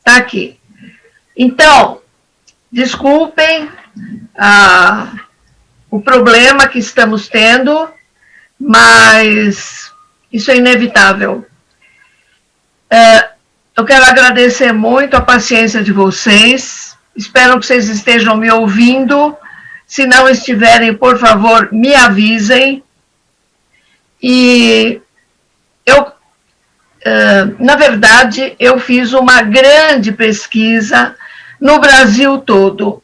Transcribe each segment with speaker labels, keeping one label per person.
Speaker 1: Está aqui. Então, desculpem o problema que estamos tendo, mas isso é inevitável. Eu quero agradecer muito a paciência de vocês. Espero que vocês estejam me ouvindo. Se não estiverem, por favor, me avisem. E eu, na verdade, eu fiz uma grande pesquisa no Brasil todo.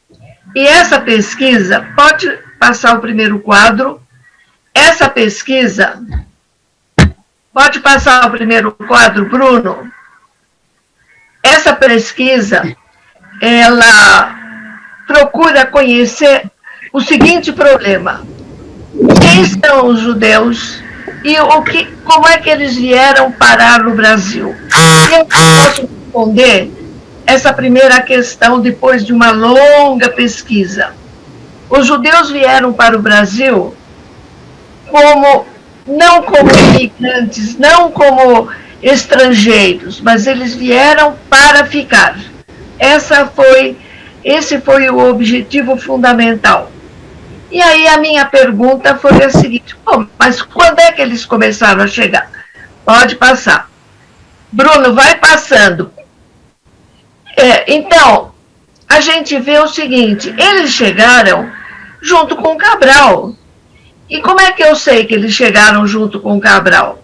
Speaker 1: E essa pesquisa, pode passar o primeiro quadro, essa pesquisa, pode passar o primeiro quadro, Bruno? Essa pesquisa, ela procura conhecer o seguinte problema: quem são os judeus e como é que eles vieram parar no Brasil? E eu posso responder essa primeira questão depois de uma longa pesquisa. Os judeus vieram para o Brasil não como imigrantes, não como estrangeiros, mas eles vieram para ficar. Esse foi o objetivo fundamental. E aí a minha pergunta foi a seguinte: mas quando é que eles começaram a chegar? Pode passar. Bruno, vai passando. Então, a gente vê o seguinte: eles chegaram junto com Cabral. E como é que eu sei que eles chegaram junto com Cabral?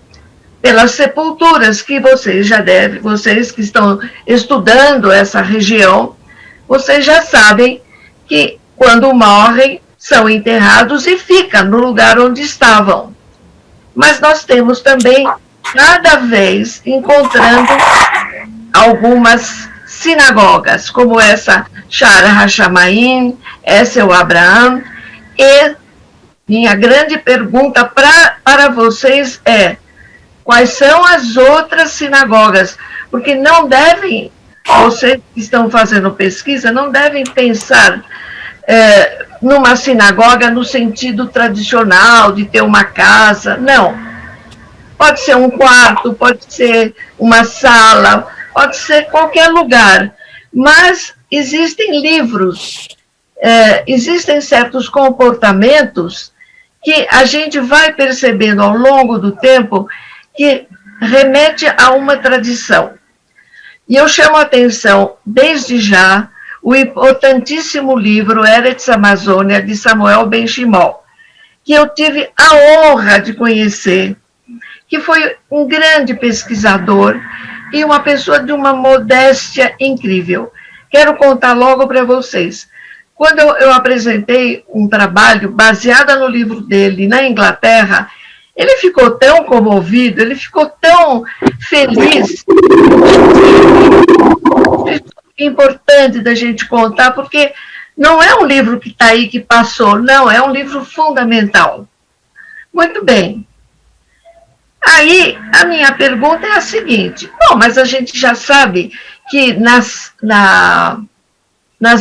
Speaker 1: Pelas sepulturas que vocês que estão estudando essa região, vocês já sabem que quando morrem, são enterrados e ficam no lugar onde estavam. Mas nós temos também, cada vez, encontrando algumas sinagogas, como essa Shara Hashamaim, essa é o Abraão. E minha grande pergunta para vocês é: quais são as outras sinagogas? Porque não devem, vocês que estão fazendo pesquisa, não devem pensar numa sinagoga no sentido tradicional, de ter uma casa, não. Pode ser um quarto, pode ser uma sala, pode ser qualquer lugar, mas existem livros, existem certos comportamentos que a gente vai percebendo ao longo do tempo que remete a uma tradição. E eu chamo a atenção, desde já, o importantíssimo livro Eretz Amazônia, de Samuel Ben-Shimol, que eu tive a honra de conhecer, que foi um grande pesquisador e uma pessoa de uma modéstia incrível. Quero contar logo para vocês. Quando eu apresentei um trabalho baseado no livro dele na Inglaterra, ele ficou tão comovido, ele ficou tão feliz. É importante da gente contar, porque não é um livro que está aí, que passou, não, é um livro fundamental. Muito bem. Aí, a minha pergunta é a seguinte: mas a gente já sabe que nas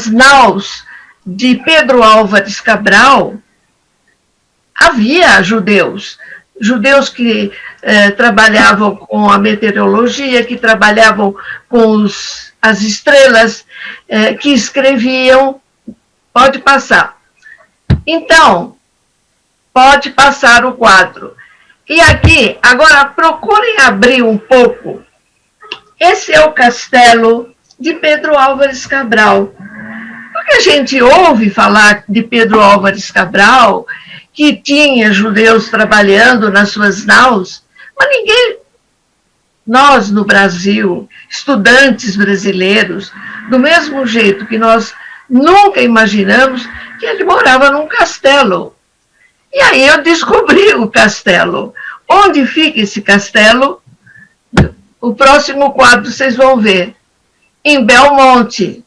Speaker 1: naus de Pedro Álvares Cabral havia judeus que trabalhavam com a meteorologia, que trabalhavam com as estrelas, que escreviam. Pode passar. Então, pode passar o quadro. E aqui, agora procurem abrir um pouco. Esse é o castelo de Pedro Álvares Cabral. Porque a gente ouve falar de Pedro Álvares Cabral, que tinha judeus trabalhando nas suas naus, mas nós no Brasil, estudantes brasileiros, do mesmo jeito que nós nunca imaginamos que ele morava num castelo. E aí eu descobri o castelo. Onde fica esse castelo? O próximo quadro vocês vão ver. Em Belmonte.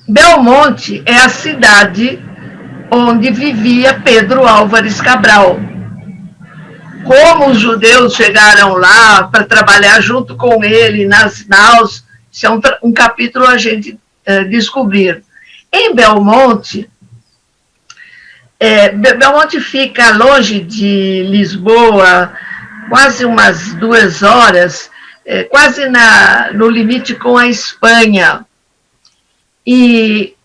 Speaker 1: Belmonte é a cidade onde vivia Pedro Álvares Cabral. Como os judeus chegaram lá para trabalhar junto com ele nas naus, isso é um capítulo a gente descobrir. Em Belmonte, Belmonte fica longe de Lisboa, quase umas 2 horas, quase no limite com a Espanha. E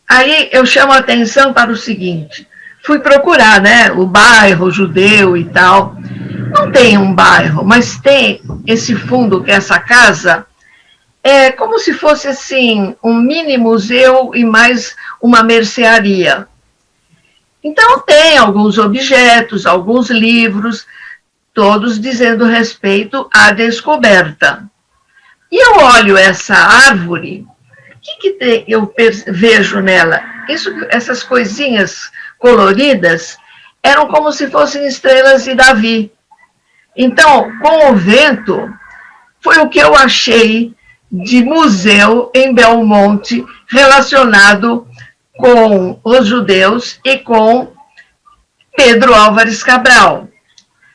Speaker 1: aí eu chamo a atenção para o seguinte, fui procurar, né, o bairro judeu e tal. Não tem um bairro, mas tem esse fundo, que é essa casa, é como se fosse assim, um mini museu e mais uma mercearia. Então tem alguns objetos, alguns livros, todos dizendo respeito à descoberta. E eu olho essa árvore, o que eu vejo nela? Essas coisinhas coloridas eram como se fossem estrelas de Davi. Então, com o vento, foi o que eu achei de museu em Belmonte relacionado com os judeus e com Pedro Álvares Cabral.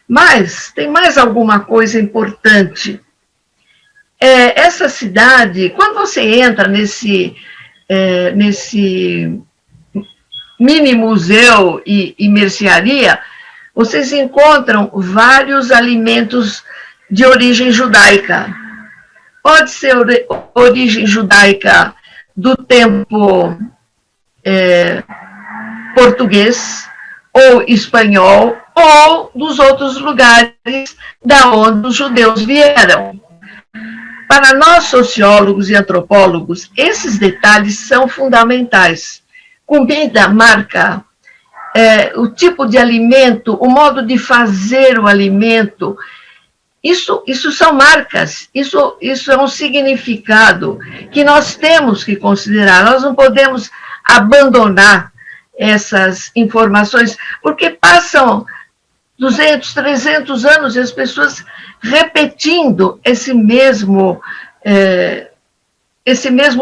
Speaker 1: Mas tem mais alguma coisa importante. Essa cidade, quando você entra nesse mini museu e mercearia, vocês encontram vários alimentos de origem judaica. Pode ser origem judaica do tempo português ou espanhol, ou dos outros lugares da onde os judeus vieram. Para nós, sociólogos e antropólogos, esses detalhes são fundamentais. Comida marca o tipo de alimento, o modo de fazer o alimento. Isso são marcas, isso é um significado que nós temos que considerar. Nós não podemos abandonar essas informações, porque passam 200, 300 anos e as pessoas repetindo esse mesmo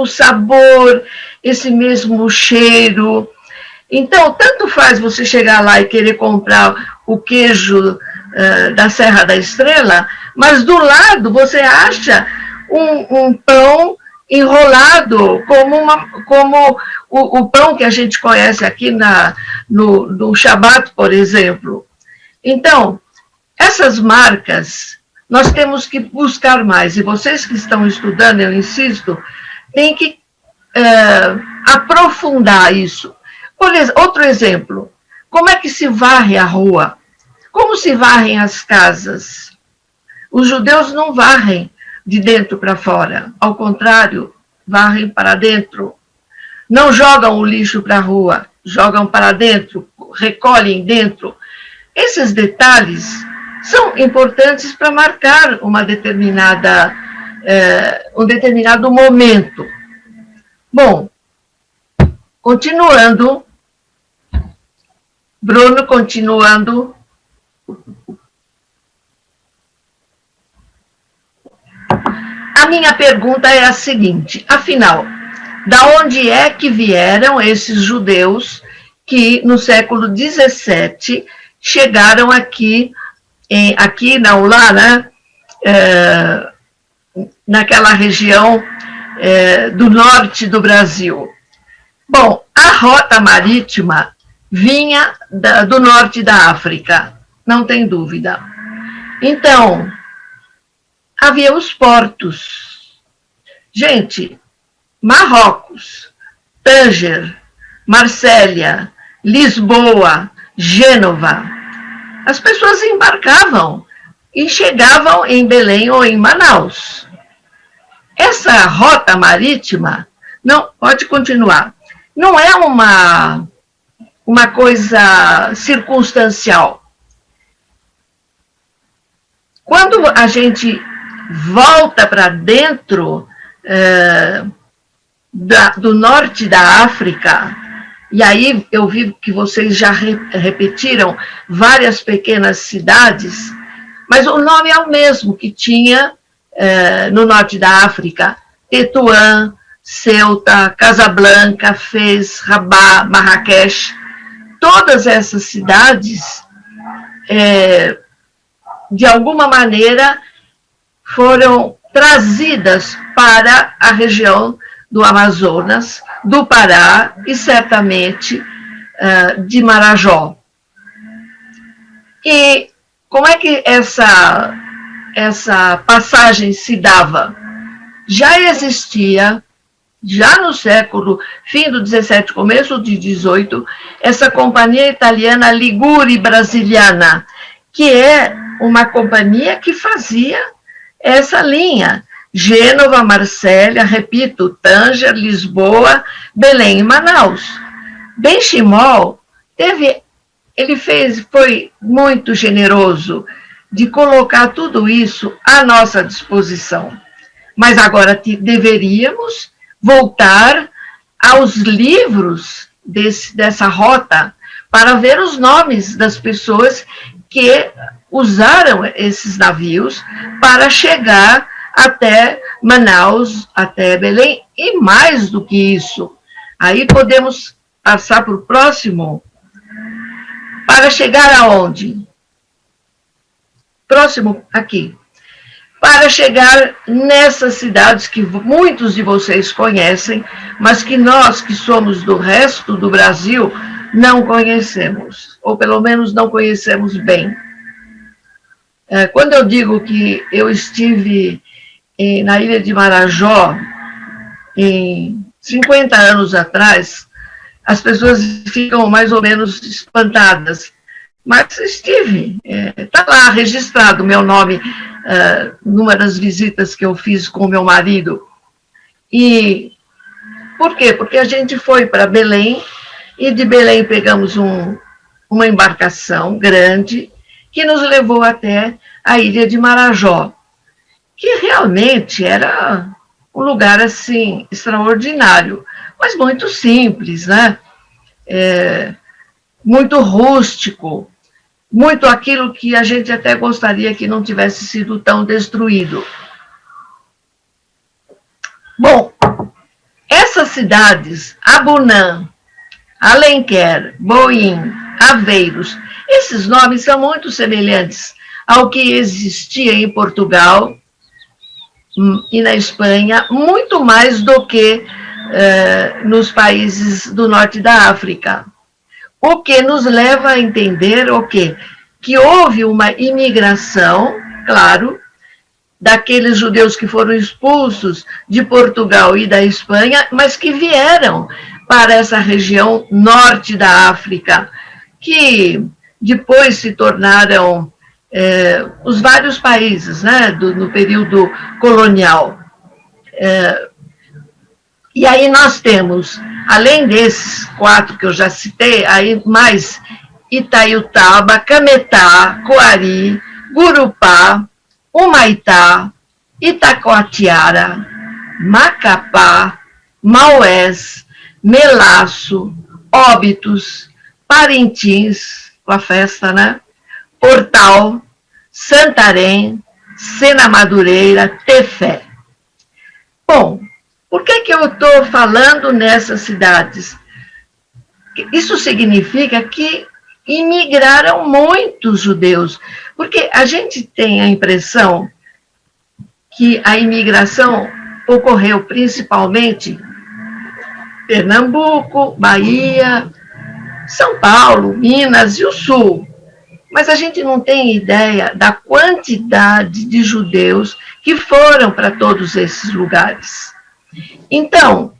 Speaker 1: sabor, esse mesmo cheiro. Então, tanto faz você chegar lá e querer comprar o queijo da Serra da Estrela, mas do lado você acha um pão enrolado, como o pão que a gente conhece aqui no Shabat, por exemplo. Então, essas marcas, nós temos que buscar mais. E vocês que estão estudando, eu insisto, têm que aprofundar isso. Outro exemplo, como é que se varre a rua? Como se varrem as casas? Os judeus não varrem de dentro para fora, ao contrário, varrem para dentro. Não jogam o lixo para a rua, jogam para dentro, recolhem dentro. Esses detalhes são importantes para marcar um determinado momento. Bom, continuando, Bruno, continuando. A minha pergunta é a seguinte, afinal, da onde é que vieram esses judeus que no século XVII chegaram aqui não lá, né, naquela região do norte do Brasil? Bom, a rota marítima vinha do norte da África, não tem dúvida. Então, havia os portos. Gente, Marrocos, Tânger, Marsella, Lisboa, Gênova, as pessoas embarcavam e chegavam em Belém ou em Manaus. Essa rota marítima, não, pode continuar, não é uma coisa circunstancial. Quando a gente volta para dentro do norte da África, e aí eu vi que vocês já repetiram várias pequenas cidades, mas o nome é o mesmo que tinha no norte da África: Tetuã, Ceuta, Casablanca, Fez, Rabat, Marrakech. Todas essas cidades, de alguma maneira, foram trazidas para a região do Amazonas, do Pará e, certamente, de Marajó. E como é que essa passagem se dava? Já existia, já no século, fim do 17, começo do 18, essa companhia italiana Ligure Brasiliana, que é uma companhia que fazia essa linha. Gênova, Marsella, repito, Tanger, Lisboa, Belém e Manaus. Benchimol foi muito generoso de colocar tudo isso à nossa disposição. Mas agora deveríamos voltar aos livros dessa rota para ver os nomes das pessoas que usaram esses navios para chegar até Manaus, até Belém, e mais do que isso. Aí podemos passar para o próximo. Para chegar aonde? Próximo, aqui. Para chegar nessas cidades que muitos de vocês conhecem, mas que nós, que somos do resto do Brasil, não conhecemos, ou pelo menos não conhecemos bem. Quando eu digo que eu estive na ilha de Marajó, em 50 anos atrás, as pessoas ficam mais ou menos espantadas. Mas estive, está lá registrado o meu nome numa das visitas que eu fiz com o meu marido. E por quê? Porque a gente foi para Belém, e de Belém pegamos uma embarcação grande que nos levou até a ilha de Marajó, que realmente era um lugar assim extraordinário, mas muito simples, né? Muito rústico, muito aquilo que a gente até gostaria que não tivesse sido tão destruído. Bom, essas cidades, Abunã, Alenquer, Boim, Aveiros, esses nomes são muito semelhantes ao que existia em Portugal e na Espanha, muito mais do que nos países do norte da África. O que nos leva a entender o quê? Que houve uma imigração, claro, daqueles judeus que foram expulsos de Portugal e da Espanha, mas que vieram para essa região norte da África, que depois se tornaram os vários países, né, no período colonial. E aí nós temos, além desses 4 que eu já citei, aí mais Itaiutaba, Cametá, Coari, Gurupá, Humaitá, Itacoatiara, Macapá, Maués, Melaço, Óbitos, Parintins, com a festa, né? Portal, Santarém, Sena Madureira, Tefé. Bom, por que eu estou falando nessas cidades? Isso significa que imigraram muitos judeus, porque a gente tem a impressão que a imigração ocorreu principalmente em Pernambuco, Bahia, São Paulo, Minas e o Sul. Mas a gente não tem ideia da quantidade de judeus que foram para todos esses lugares. Então,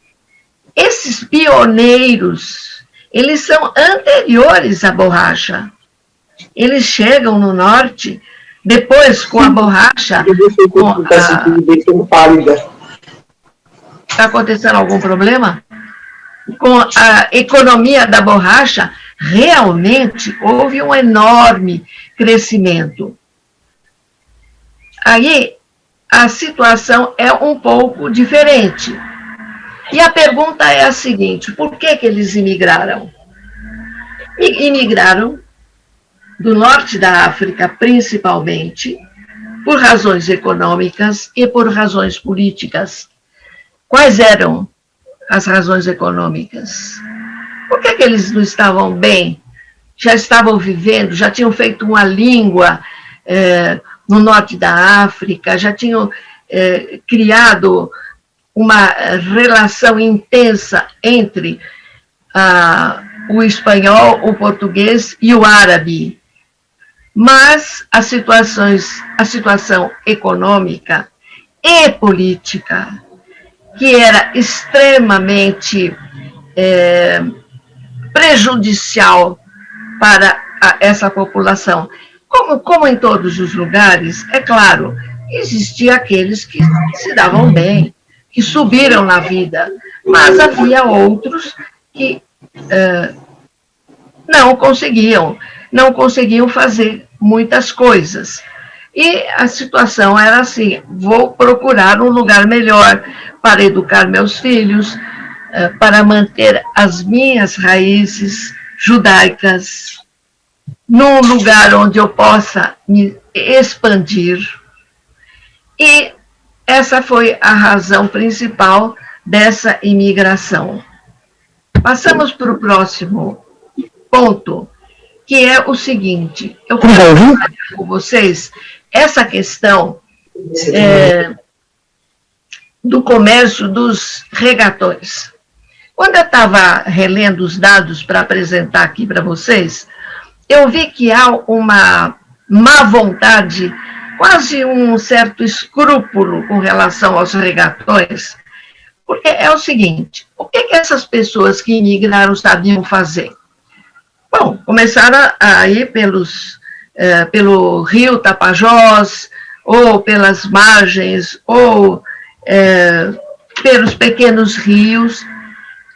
Speaker 1: esses pioneiros, eles são anteriores à borracha. Eles chegam no norte, depois com a borracha... Está acontecendo algum problema? Com a economia da borracha, realmente houve um enorme crescimento. Aí, a situação é um pouco diferente. E a pergunta é a seguinte: por que eles imigraram? Imigraram do norte da África, principalmente, por razões econômicas e por razões políticas. Quais eram as razões econômicas? Por que eles não estavam bem? Já estavam vivendo, já tinham feito uma língua no norte da África, já tinham criado uma relação intensa entre o espanhol, o português e o árabe. mas a situação econômica e política, que era extremamente prejudicial para essa população. Como em todos os lugares, é claro, existiam aqueles que se davam bem, que subiram na vida, mas havia outros que não conseguiam fazer muitas coisas. E a situação era assim: vou procurar um lugar melhor para educar meus filhos, para manter as minhas raízes judaicas, num lugar onde eu possa me expandir. E essa foi a razão principal dessa imigração. Passamos para o próximo ponto, que é o seguinte: eu quero falar com vocês essa questão do comércio dos regatões. Quando eu estava relendo os dados para apresentar aqui para vocês, eu vi que há uma má vontade, quase um certo escrúpulo com relação aos regatões, porque é o seguinte: o que essas pessoas que imigraram sabiam fazer? Bom, começaram a ir pelo rio Tapajós, ou pelas margens, ou pelos pequenos rios.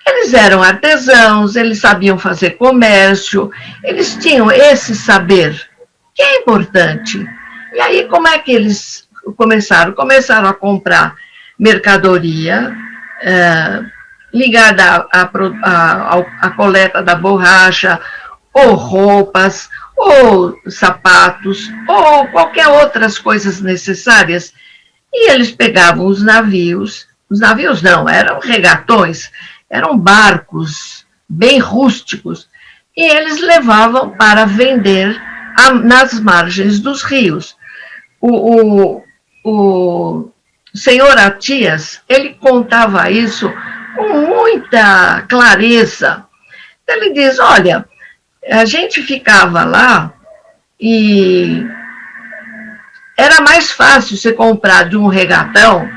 Speaker 1: Eles eram artesãos, eles sabiam fazer comércio, eles tinham esse saber, que é importante. E aí, como é que eles começaram? Começaram a comprar mercadoria ligada à coleta da borracha, ou roupas, ou sapatos, ou qualquer outras coisas necessárias. E eles pegavam os navios não, eram regatões, eram barcos bem rústicos, e eles levavam para vender nas margens dos rios. O senhor Atias, ele contava isso com muita clareza. Ele diz: olha, a gente ficava lá e era mais fácil você comprar de um regatão,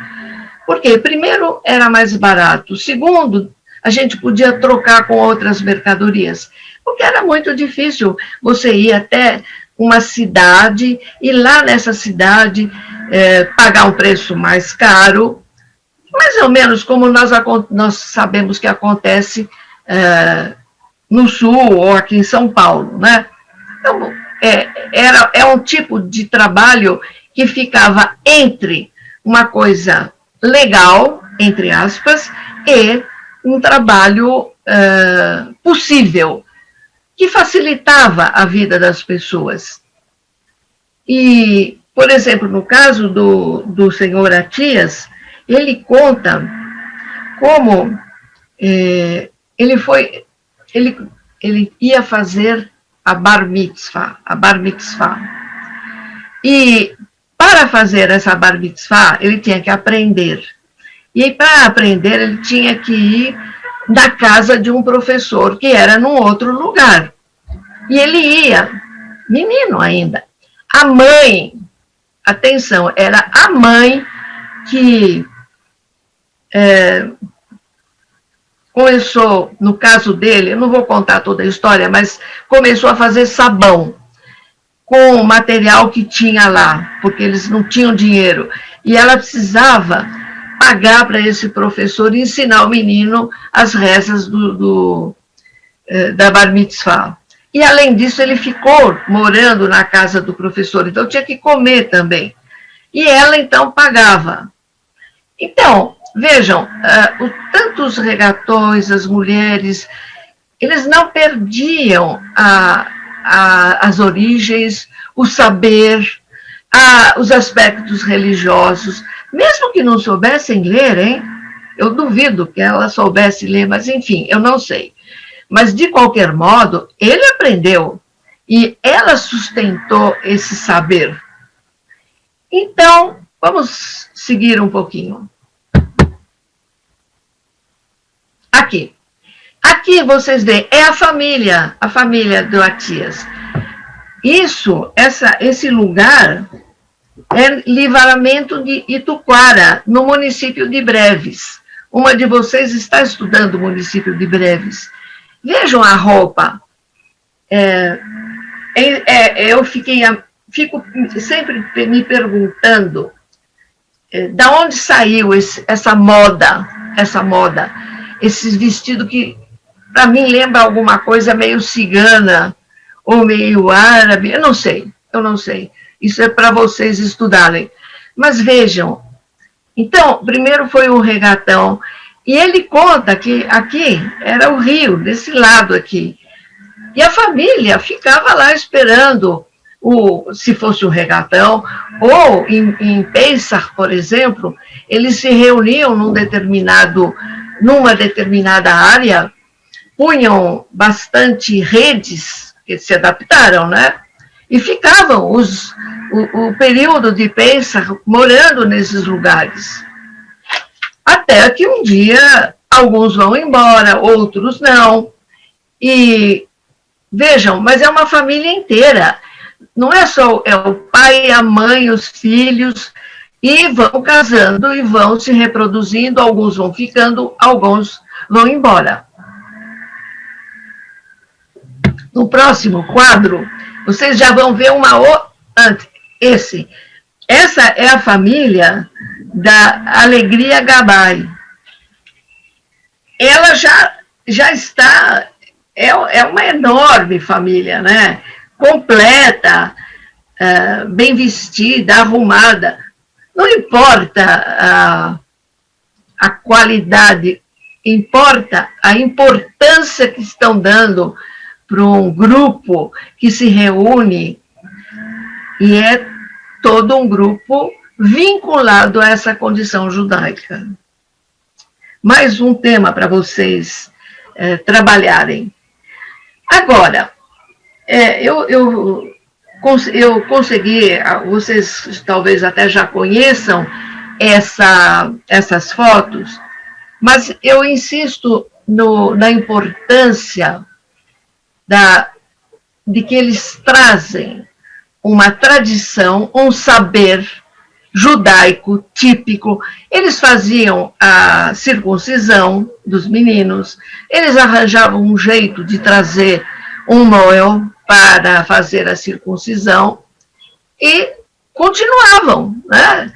Speaker 1: porque, primeiro, era mais barato. Segundo, a gente podia trocar com outras mercadorias, porque era muito difícil você ir até uma cidade e lá nessa cidade pagar um preço mais caro, mais ou menos como nós sabemos que acontece no Sul ou aqui em São Paulo, né? Então, é um tipo de trabalho que ficava entre uma coisa legal, entre aspas, e um trabalho possível, que facilitava a vida das pessoas. E, por exemplo, no caso do senhor Atias, ele conta como ele ia fazer a bar mitzvah. E para fazer essa bar mitzvah, ele tinha que aprender. E para aprender, ele tinha que ir na casa de um professor, que era num outro lugar. E ele ia, menino ainda. A mãe, atenção, era a mãe que começou, no caso dele, eu não vou contar toda a história, mas começou a fazer sabão com o material que tinha lá, porque eles não tinham dinheiro. E ela precisava pagar para esse professor ensinar o menino as rezas da bar mitzvah. E, além disso, ele ficou morando na casa do professor, então tinha que comer também. E ela, então, pagava. Então, vejam, tanto os regatões, as mulheres, eles não perdiam as origens, o saber, os aspectos religiosos, mesmo que não soubessem ler, hein? Eu duvido que ela soubesse ler, mas, enfim, eu não sei. Mas, de qualquer modo, ele aprendeu e ela sustentou esse saber. Então, vamos seguir um pouquinho. Aqui vocês veem, é a família do Atias. Esse lugar é Livramento de Ituquara, no município de Breves. Uma de vocês está estudando o município de Breves. Vejam a roupa. Eu fico sempre me perguntando da onde saiu essa moda, esses vestidos que, para mim, lembra alguma coisa meio cigana ou meio árabe, eu não sei. Isso é para vocês estudarem. Mas vejam, então, primeiro foi um regatão, e ele conta que aqui era o rio, desse lado aqui, e a família ficava lá esperando, se fosse um regatão, ou em Pêssar, por exemplo, eles se reuniam numa determinada área, punham bastante redes, que se adaptaram, né? E ficavam o período de Pêssar morando nesses lugares. Até que um dia, alguns vão embora, outros não. E vejam, mas é uma família inteira. Não é só o pai, a mãe, os filhos, e vão casando e vão se reproduzindo, alguns vão ficando, alguns vão embora. No próximo quadro, vocês já vão ver essa é a família da Alegria Gabay. Ela já está, é uma enorme família, né? Completa, bem vestida, arrumada. Não importa a qualidade, importa a importância que estão dando para um grupo que se reúne, e é todo um grupo vinculado a essa condição judaica. Mais um tema para vocês trabalharem. Agora, eu consegui, vocês talvez até já conheçam essas fotos, mas eu insisto na importância de que eles trazem uma tradição, um saber judaico típico. Eles faziam a circuncisão dos meninos, eles arranjavam um jeito de trazer um moel para fazer a circuncisão e continuavam, né,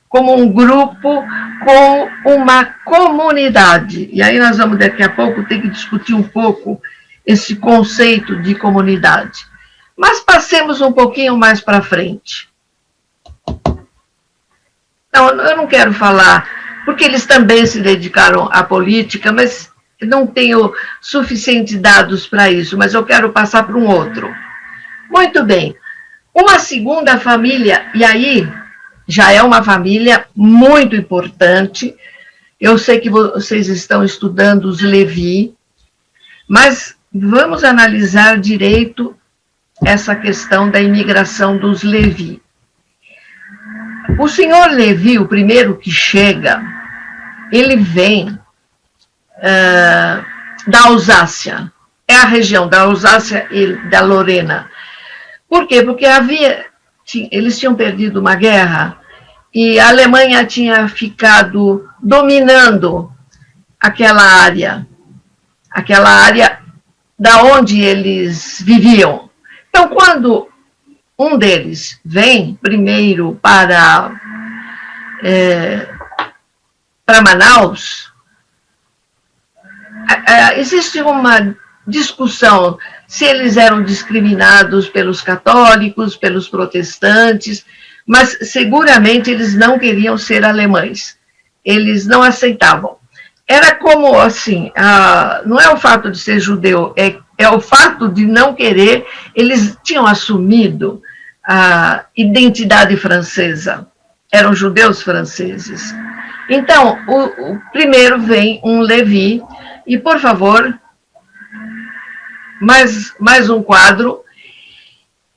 Speaker 1: como um grupo, com uma comunidade. E aí nós vamos, daqui a pouco, ter que discutir um pouco esse conceito de comunidade. Mas passemos um pouquinho mais para frente. Não, eu não quero falar, porque eles também se dedicaram à política, mas não tenho suficientes dados para isso, mas eu quero passar para um outro. Muito bem. Uma segunda família, e aí já é uma família muito importante. Eu sei que vocês estão estudando os Levi, mas vamos analisar direito essa questão da imigração dos Levi. O senhor Levi, o primeiro que chega, ele vem da Alsácia, é a região da Alsácia e da Lorena. Por quê? Porque eles tinham perdido uma guerra e a Alemanha tinha ficado dominando aquela área da onde eles viviam. Então, quando um deles vem primeiro para Manaus, existe uma discussão se eles eram discriminados pelos católicos, pelos protestantes, mas seguramente eles não queriam ser alemães, eles não aceitavam. Era como assim, não é o fato de ser judeu, é o fato de não querer, eles tinham assumido a identidade francesa, eram judeus franceses. Então, o primeiro vem um Levi, e por favor, mais um quadro.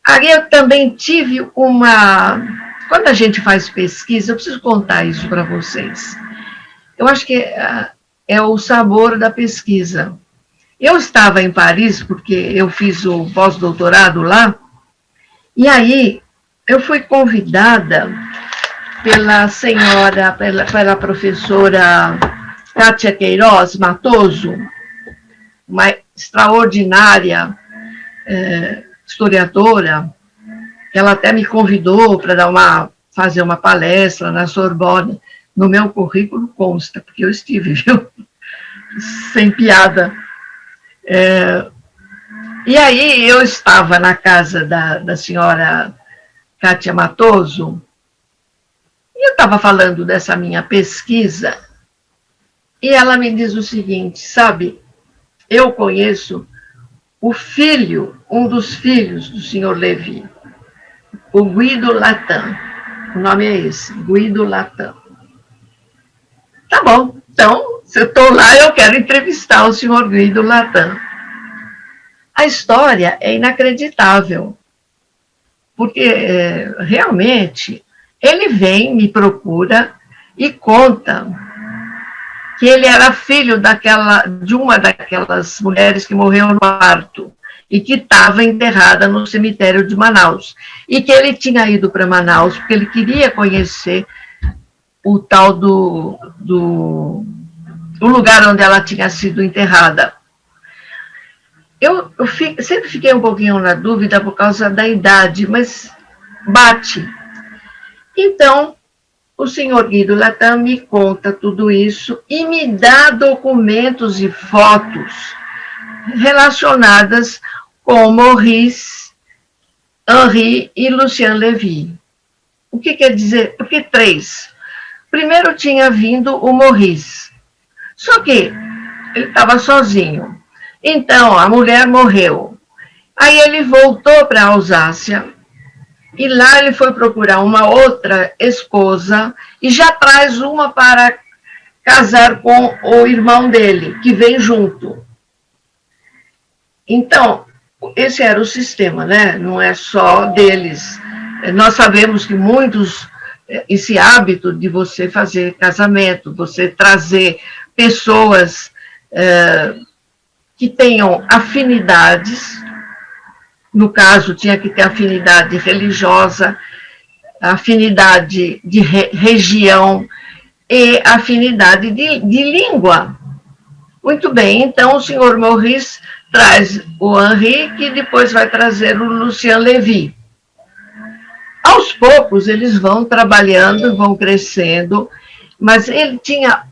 Speaker 1: Aí eu também tive quando a gente faz pesquisa, eu preciso contar isso para vocês. Eu acho que é o sabor da pesquisa. Eu estava em Paris, porque eu fiz o pós-doutorado lá, e aí eu fui convidada pela senhora, pela professora Kátia Queiroz Matoso, uma extraordinária historiadora. Ela até me convidou para fazer uma palestra na Sorbonne. No meu currículo consta, porque eu estive, viu? Sem piada. E aí eu estava na casa da senhora Kátia Matoso, e eu estava falando dessa minha pesquisa, e ela me diz o seguinte, sabe, eu conheço o filho, um dos filhos do senhor Lévy, o Guido Latin. O nome é esse, Guido Latin. Tá bom, então, se eu estou lá, eu quero entrevistar o senhor Guido Latin. A história é inacreditável, porque realmente ele vem, me procura e conta que ele era filho de uma daquelas mulheres que morreu no parto e que estava enterrada no cemitério de Manaus. E que ele tinha ido para Manaus porque ele queria conhecer o tal o lugar onde ela tinha sido enterrada. Eu sempre fiquei um pouquinho na dúvida por causa da idade, mas bate. Então, o senhor Guido Latin me conta tudo isso e me dá documentos e fotos relacionadas com Maurice, Henri e Lucien Lévy. O que quer dizer? Porque 3. Primeiro tinha vindo o Maurice, só que ele estava sozinho. Então, a mulher morreu. Aí ele voltou para a Alsácia, e lá ele foi procurar uma outra esposa, e já traz uma para casar com o irmão dele, que vem junto. Então, esse era o sistema, né? Não é só deles. Nós sabemos que muitos, esse hábito de você fazer casamento, você trazer pessoas que tenham afinidades, no caso, tinha que ter afinidade religiosa, afinidade de região e afinidade de língua. Muito bem, então o senhor Maurice traz o Henri, que depois vai trazer o Lucien Lévy. Aos poucos, eles vão trabalhando, vão crescendo, mas ele tinha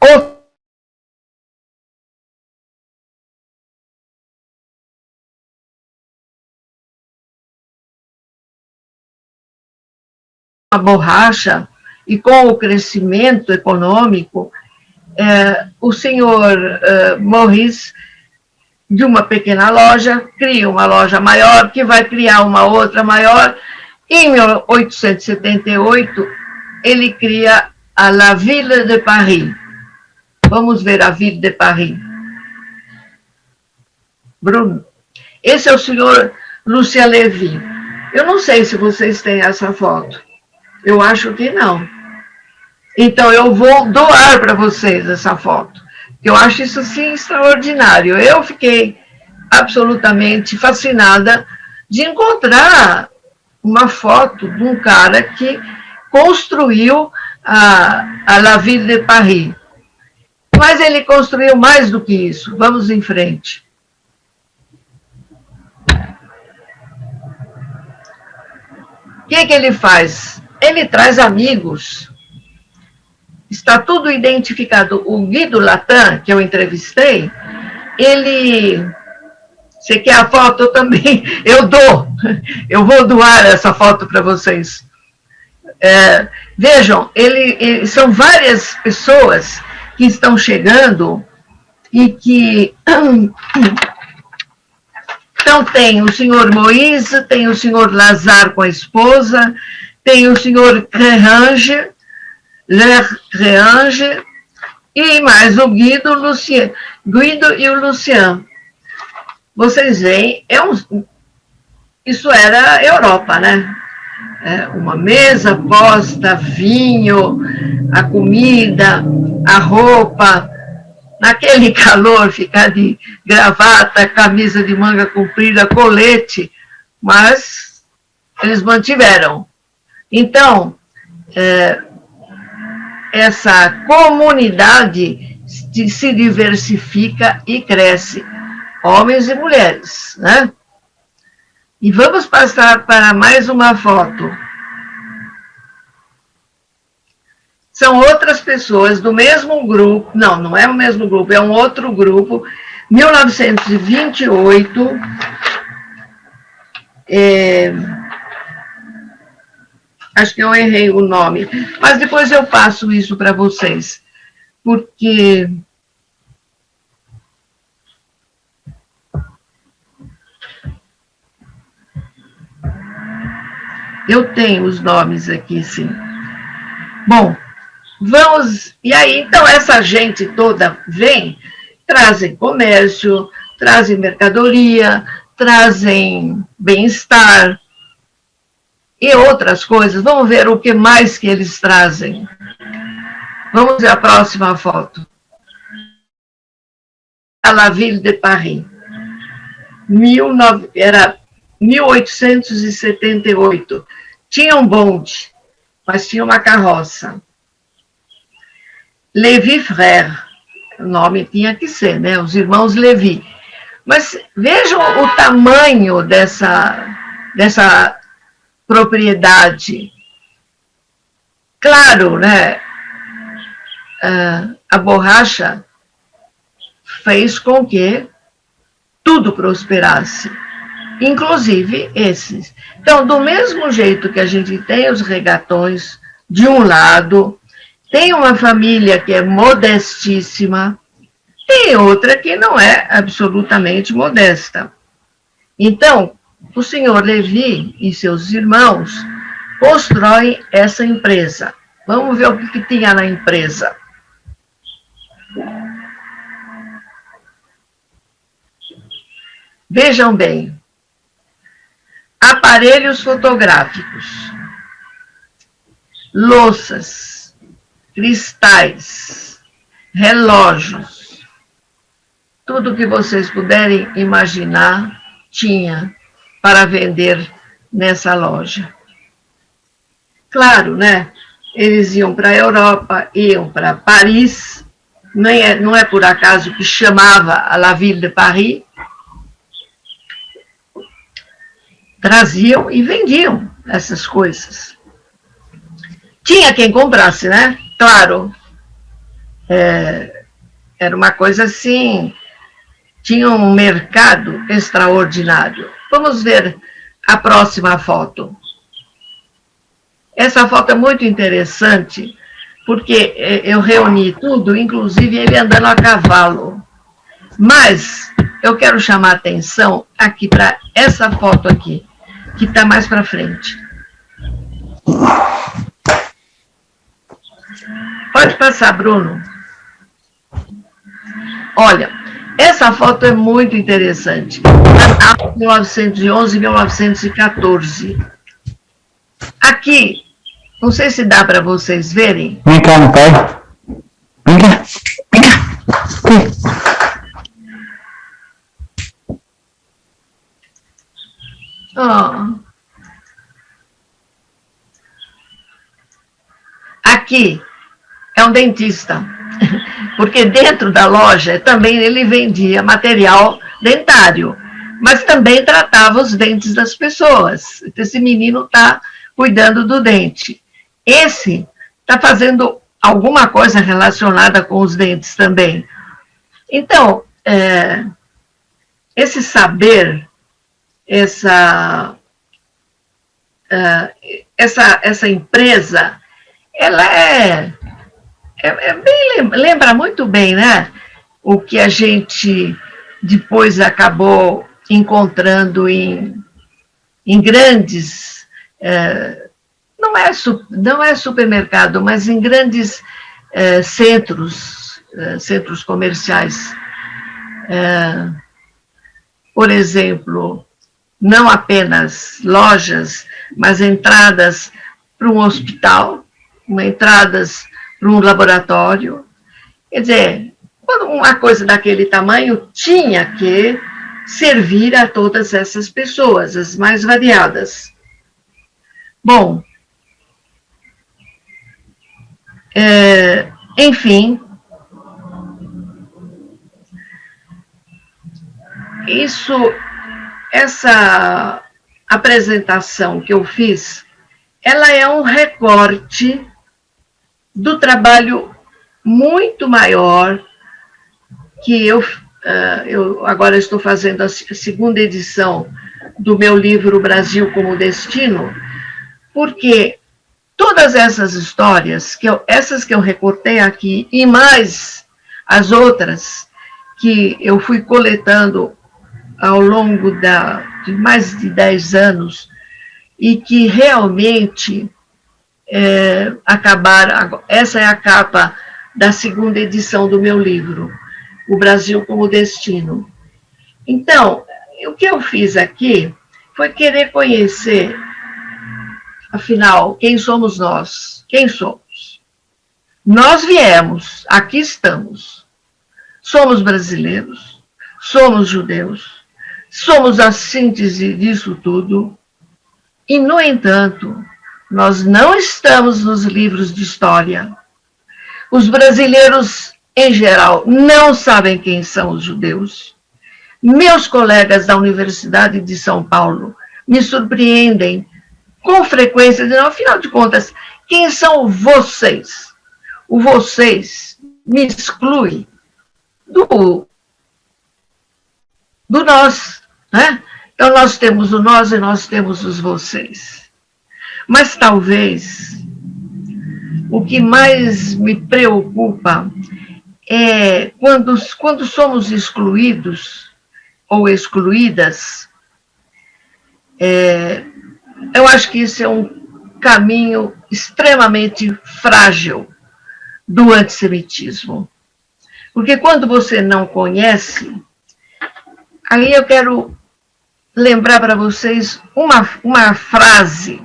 Speaker 1: a borracha, e com o crescimento econômico, o senhor Maurice, de uma pequena loja, cria uma loja maior, que vai criar uma outra maior. Em 1878, ele cria a La Ville de Paris. Vamos ver a Ville de Paris. Bruno, esse é o senhor Lucien Lévy. Eu não sei se vocês têm essa foto. Eu acho que não. Então, eu vou doar para vocês essa foto. Eu acho isso, assim, extraordinário. Eu fiquei absolutamente fascinada de encontrar uma foto de um cara que construiu a La Ville de Paris. Mas ele construiu mais do que isso. Vamos em frente. O que ele faz? Ele traz amigos. Está tudo identificado. O Guido Latin, que eu entrevistei, ele... Você quer a foto? Eu também. Eu dou. Eu vou doar essa foto para vocês. Vejam, são várias pessoas que estão chegando e que... Então, tem o senhor Moïse, tem o senhor Lazare com a esposa, tem o senhor Créange, e mais o Guido e o Lucien. Vocês veem, isso era Europa, né? Uma mesa posta, vinho, a comida, a roupa, naquele calor, ficar de gravata, camisa de manga comprida, colete, mas eles mantiveram. Então, essa comunidade se diversifica e cresce, homens e mulheres, né? E vamos passar para mais uma foto. São outras pessoas do mesmo grupo, não é o mesmo grupo, é um outro grupo, 1928, acho que eu errei o nome, mas depois eu passo isso para vocês, porque eu tenho os nomes aqui, sim. Bom, vamos, e aí, então, essa gente toda vem, trazem comércio, trazem mercadoria, trazem bem-estar e outras coisas. Vamos ver o que mais que eles trazem. Vamos ver a próxima foto. A La Ville de Paris. Era 1878. Tinha um bonde, mas tinha uma carroça. Lévy Frères, o nome tinha que ser, né? Os irmãos Lévy. Mas vejam o tamanho dessa propriedade. Claro, né? A borracha fez com que tudo prosperasse, inclusive esses. Então, do mesmo jeito que a gente tem os regatões de um lado, tem uma família que é modestíssima, tem outra que não é absolutamente modesta. Então, o senhor Lévy e seus irmãos constroem essa empresa. Vamos ver o que tinha na empresa. Vejam bem. Aparelhos fotográficos, louças, cristais, relógios, tudo que vocês puderem imaginar tinha para vender nessa loja. Claro, né? Eles iam para a Europa, iam para Paris, não é por acaso que chamava a La Ville de Paris, traziam e vendiam essas coisas. Tinha quem comprasse, né? Claro, era uma coisa assim, tinha um mercado extraordinário. Vamos ver a próxima foto. Essa foto é muito interessante, porque eu reuni tudo, inclusive ele andando a cavalo. Mas eu quero chamar a atenção aqui para essa foto aqui, que está mais para frente. Pode passar, Bruno. Olha, essa foto é muito interessante. 1911 e 1914. Aqui, não sei se dá para vocês verem.
Speaker 2: Vem cá, meu pai. Vem cá. Vem cá.
Speaker 1: Oh. Aqui é um dentista, porque dentro da loja também ele vendia material dentário, mas também tratava os dentes das pessoas. Esse menino está cuidando do dente. Esse está fazendo alguma coisa relacionada com os dentes também. Então, esse saber, essa empresa, ela lembra muito bem, né? O que a gente depois acabou encontrando em grandes, não é supermercado, mas em grandes centros comerciais. Por exemplo, não apenas lojas, mas entradas para um hospital, entradas para um laboratório. Quer dizer, uma coisa daquele tamanho tinha que servir a todas essas pessoas, as mais variadas. Bom, enfim, essa apresentação que eu fiz, ela é um recorte do trabalho muito maior que eu agora estou fazendo a segunda edição do meu livro Brasil como Destino, porque todas essas histórias, essas que eu recortei aqui, e mais as outras que eu fui coletando ao longo de mais de 10 anos, e que realmente acabaram. Essa é a capa da segunda edição do meu livro, O Brasil como Destino. Então, o que eu fiz aqui foi querer conhecer, afinal, quem somos nós? Quem somos? Nós viemos, aqui estamos. Somos brasileiros, somos judeus, somos a síntese disso tudo, e, no entanto, nós não estamos nos livros de história. Os brasileiros, em geral, não sabem quem são os judeus. Meus colegas da Universidade de São Paulo me surpreendem com frequência, dizendo, afinal de contas, quem são vocês? O vocês me exclui do nós, né? Então, nós temos o nós e nós temos os vocês. Mas, talvez, o que mais me preocupa é quando somos excluídos ou excluídas, eu acho que isso é um caminho extremamente frágil do antissemitismo. Porque quando você não conhece, aí eu quero lembrar para vocês uma frase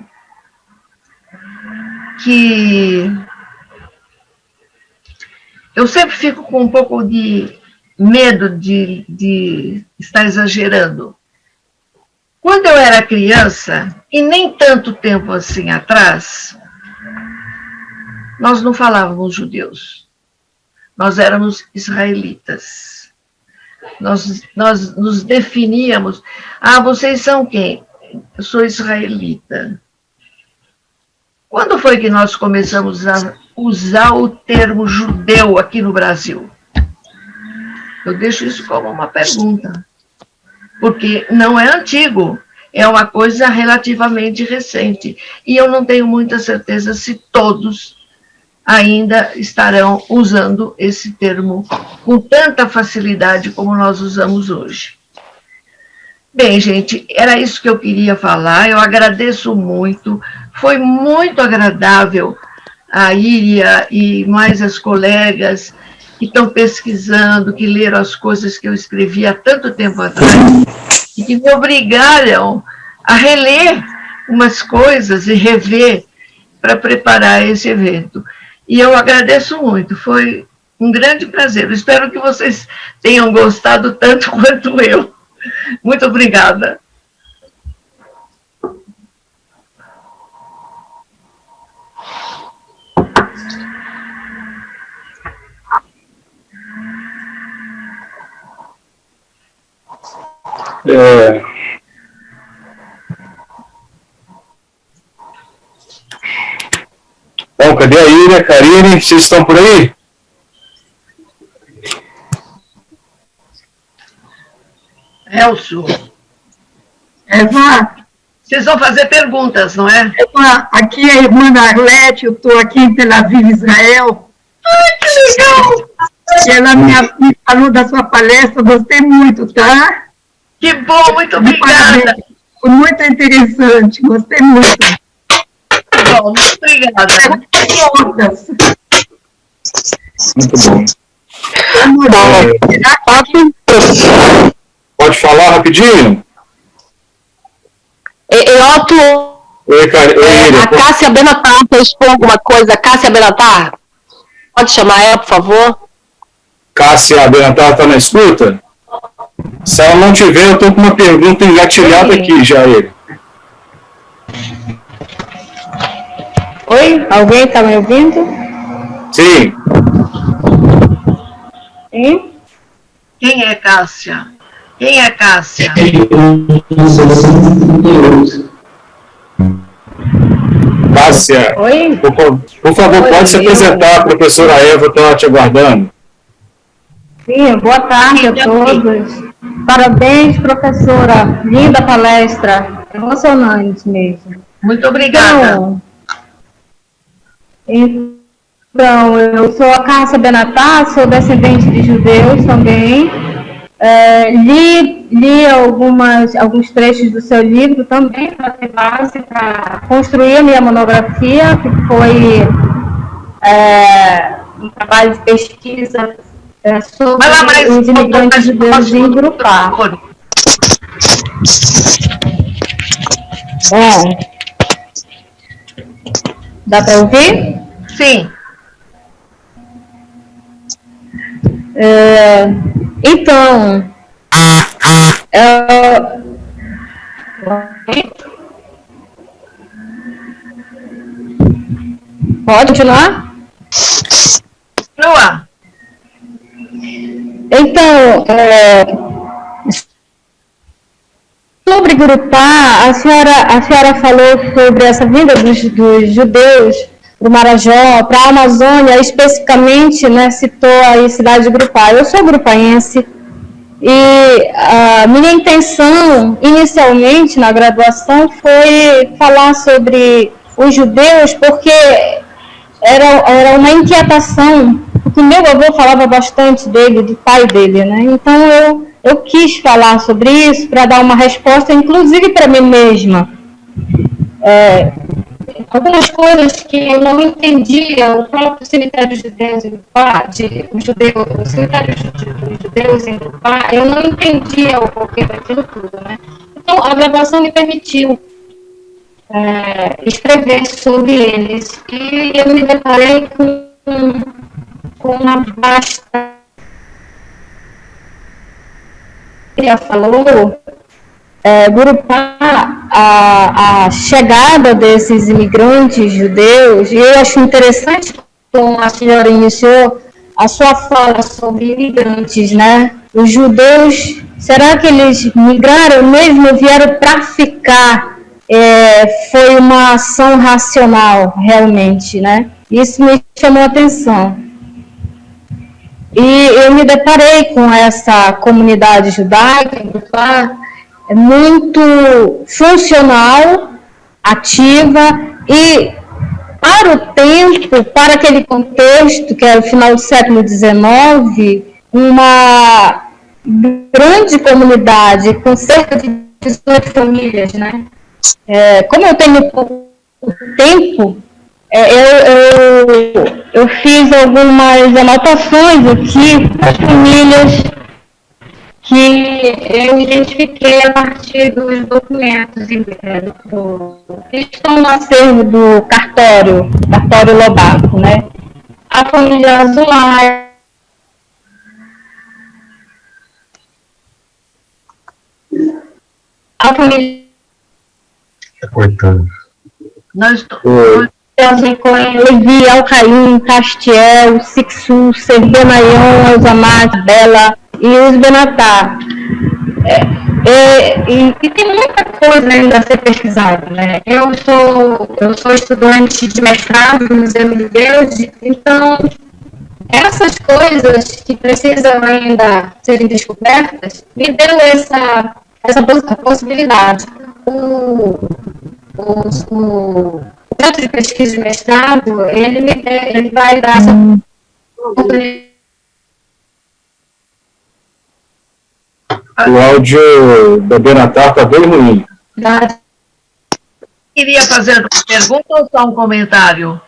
Speaker 1: que eu sempre fico com um pouco de medo de estar exagerando. Quando eu era criança, e nem tanto tempo assim atrás, nós não falávamos judeus, nós éramos israelitas. Nós nos definíamos, vocês são quem? Eu sou israelita. Quando foi que nós começamos a usar o termo judeu aqui no Brasil? Eu deixo isso como uma pergunta, porque não é antigo, é uma coisa relativamente recente, e eu não tenho muita certeza se todos ainda estarão usando esse termo com tanta facilidade como nós usamos hoje. Bem, gente, era isso que eu queria falar, eu agradeço muito, foi muito agradável a Iria e mais as colegas que estão pesquisando, que leram as coisas que eu escrevi há tanto tempo atrás, e que me obrigaram a reler umas coisas e rever para preparar esse evento. E eu agradeço muito, foi um grande prazer. Eu espero que vocês tenham gostado tanto quanto eu. Muito obrigada.
Speaker 3: Bom, cadê a Ira, Karine? Vocês estão por aí?
Speaker 1: Elcio.
Speaker 4: Eva,
Speaker 1: Vocês vão fazer perguntas, não é?
Speaker 4: Eva, aqui é a irmã da Arlete, eu estou aqui em Tel Aviv, Israel.
Speaker 1: Ai, que legal!
Speaker 4: E ela me falou da sua palestra, gostei muito, tá?
Speaker 1: Que bom, muito obrigada.
Speaker 4: Foi muito interessante, gostei muito.
Speaker 1: Bom, muito obrigada.
Speaker 3: Muito bom. Pode falar rapidinho?
Speaker 5: Oi,
Speaker 3: Ira.
Speaker 5: a Cássia Benatar quer expor alguma coisa. Cássia Benatar, pode chamar ela, por favor?
Speaker 3: Cássia Benatar está na escuta? Se ela não tiver, eu estou com uma pergunta engatilhada aqui já, ele.
Speaker 5: Oi? Alguém está me ouvindo?
Speaker 3: Sim.
Speaker 5: Sim?
Speaker 1: Quem é Cássia? Quem é Cássia?
Speaker 3: Cássia,
Speaker 5: Oi?
Speaker 3: por favor,
Speaker 5: Oi,
Speaker 3: pode se apresentar, a professora Eva está te aguardando.
Speaker 5: Sim, boa tarde a todos. Parabéns, professora. Linda palestra. Emocionante mesmo.
Speaker 1: Muito obrigada.
Speaker 5: Então, eu sou a Cássia Benatar, sou descendente de judeus também. Li alguns trechos do seu livro também, para ter base para construir a minha monografia, que foi um trabalho de pesquisa sobre os imigrantes judeus em Grupá. Bom, dá para ouvir?
Speaker 1: Sim.
Speaker 5: Então, pode continuar?
Speaker 1: Continua.
Speaker 5: Então, sobre Grupá, a senhora falou sobre essa vinda dos judeus para o Marajó, para a Amazônia, especificamente, né, citou a cidade de Grupá. Eu sou grupaense e a minha intenção, inicialmente, na graduação, foi falar sobre os judeus, porque era uma inquietação, porque meu avô falava bastante dele, do pai dele, né? Então eu quis falar sobre isso para dar uma resposta, inclusive para mim mesma. Algumas coisas que eu não entendia, o próprio cemitério judeu em Grupá, o cemitério dos judeus em Grupá, eu não entendia o porquê daquilo tudo, né? Então, a graduação me permitiu escrever sobre eles, e eu me deparei com uma vasta... Ela falou... Grupá, a chegada desses imigrantes judeus, e eu acho interessante como a senhora iniciou a sua fala sobre imigrantes, né? Os judeus, será que eles migraram mesmo, vieram para ficar? Foi uma ação racional, realmente, né? Isso me chamou a atenção. E eu me deparei com essa comunidade judaica em Grupá, muito funcional, ativa e para o tempo, para aquele contexto que é o final do século XIX, uma grande comunidade com cerca de 18 famílias, né? Como eu tenho pouco tempo, eu fiz algumas anotações aqui das famílias que eu identifiquei a partir dos documentos que estão no acervo do cartório Lobato, né? A família Azulay, a família...
Speaker 2: Está cortando.
Speaker 5: Levi, Alcaim, Castiel, Sixu, Serbenayon, Elzamat, Bela e os Benatar. E tem muita coisa ainda a ser pesquisada, né? Eu sou estudante de mestrado no Museu de Deus, então essas coisas que precisam ainda serem descobertas me deu essa possibilidade. O projeto de pesquisa de mestrado, ele vai dar essa oportunidade.
Speaker 3: O áudio da Benatar está bem ruim.
Speaker 1: Queria fazer uma pergunta ou só um comentário?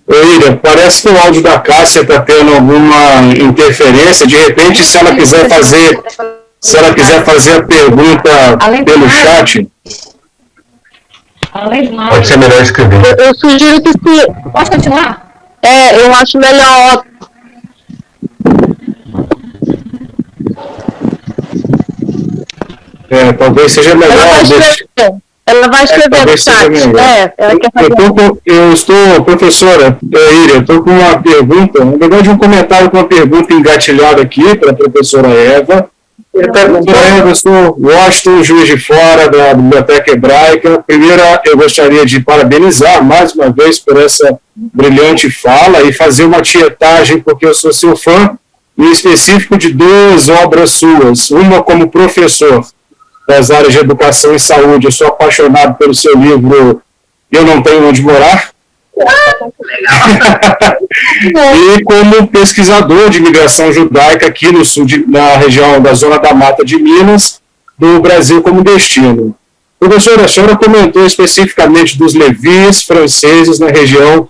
Speaker 3: Ilha, parece que o áudio da Cássia está tendo alguma interferência. De repente, se ela quiser fazer a pergunta pelo chat.
Speaker 2: Pode ser melhor escrever.
Speaker 6: Eu sugiro que se...
Speaker 5: Posso continuar?
Speaker 6: Eu acho melhor...
Speaker 3: Talvez seja melhor...
Speaker 6: Ela vai escrever no chat. Ela quer fazer.
Speaker 3: Eu estou, professora Iria, eu estou com uma pergunta, na verdade um comentário com uma pergunta engatilhada aqui para a professora Eva. Professora Eva, eu sou Washington, Juiz de Fora, da Biblioteca Hebraica. Primeiro, eu gostaria de parabenizar mais uma vez por essa brilhante fala e fazer uma tietagem, porque eu sou seu fã, em específico de 2 obras suas. Uma como professor das áreas de educação e saúde. Eu sou apaixonado pelo seu livro Eu Não Tenho Onde Morar. E como pesquisador de imigração judaica aqui no sul, na região da Zona da Mata de Minas, do Brasil como destino. Professora, a senhora comentou especificamente dos levis franceses na região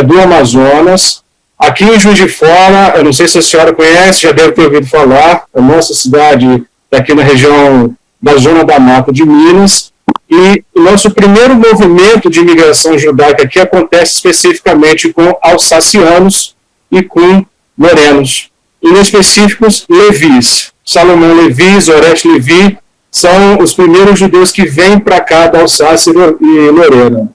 Speaker 3: do Amazonas. Aqui em Juiz de Fora, eu não sei se a senhora conhece, já deve ter ouvido falar, a nossa cidade aqui na região da Zona da Mata de Minas, e o nosso primeiro movimento de imigração judaica aqui acontece especificamente com alsacianos e com morenos, e em específicos levis. Salomão Levi, Zorete Levi, são os primeiros judeus que vêm para cá da Alsácia e Lorena.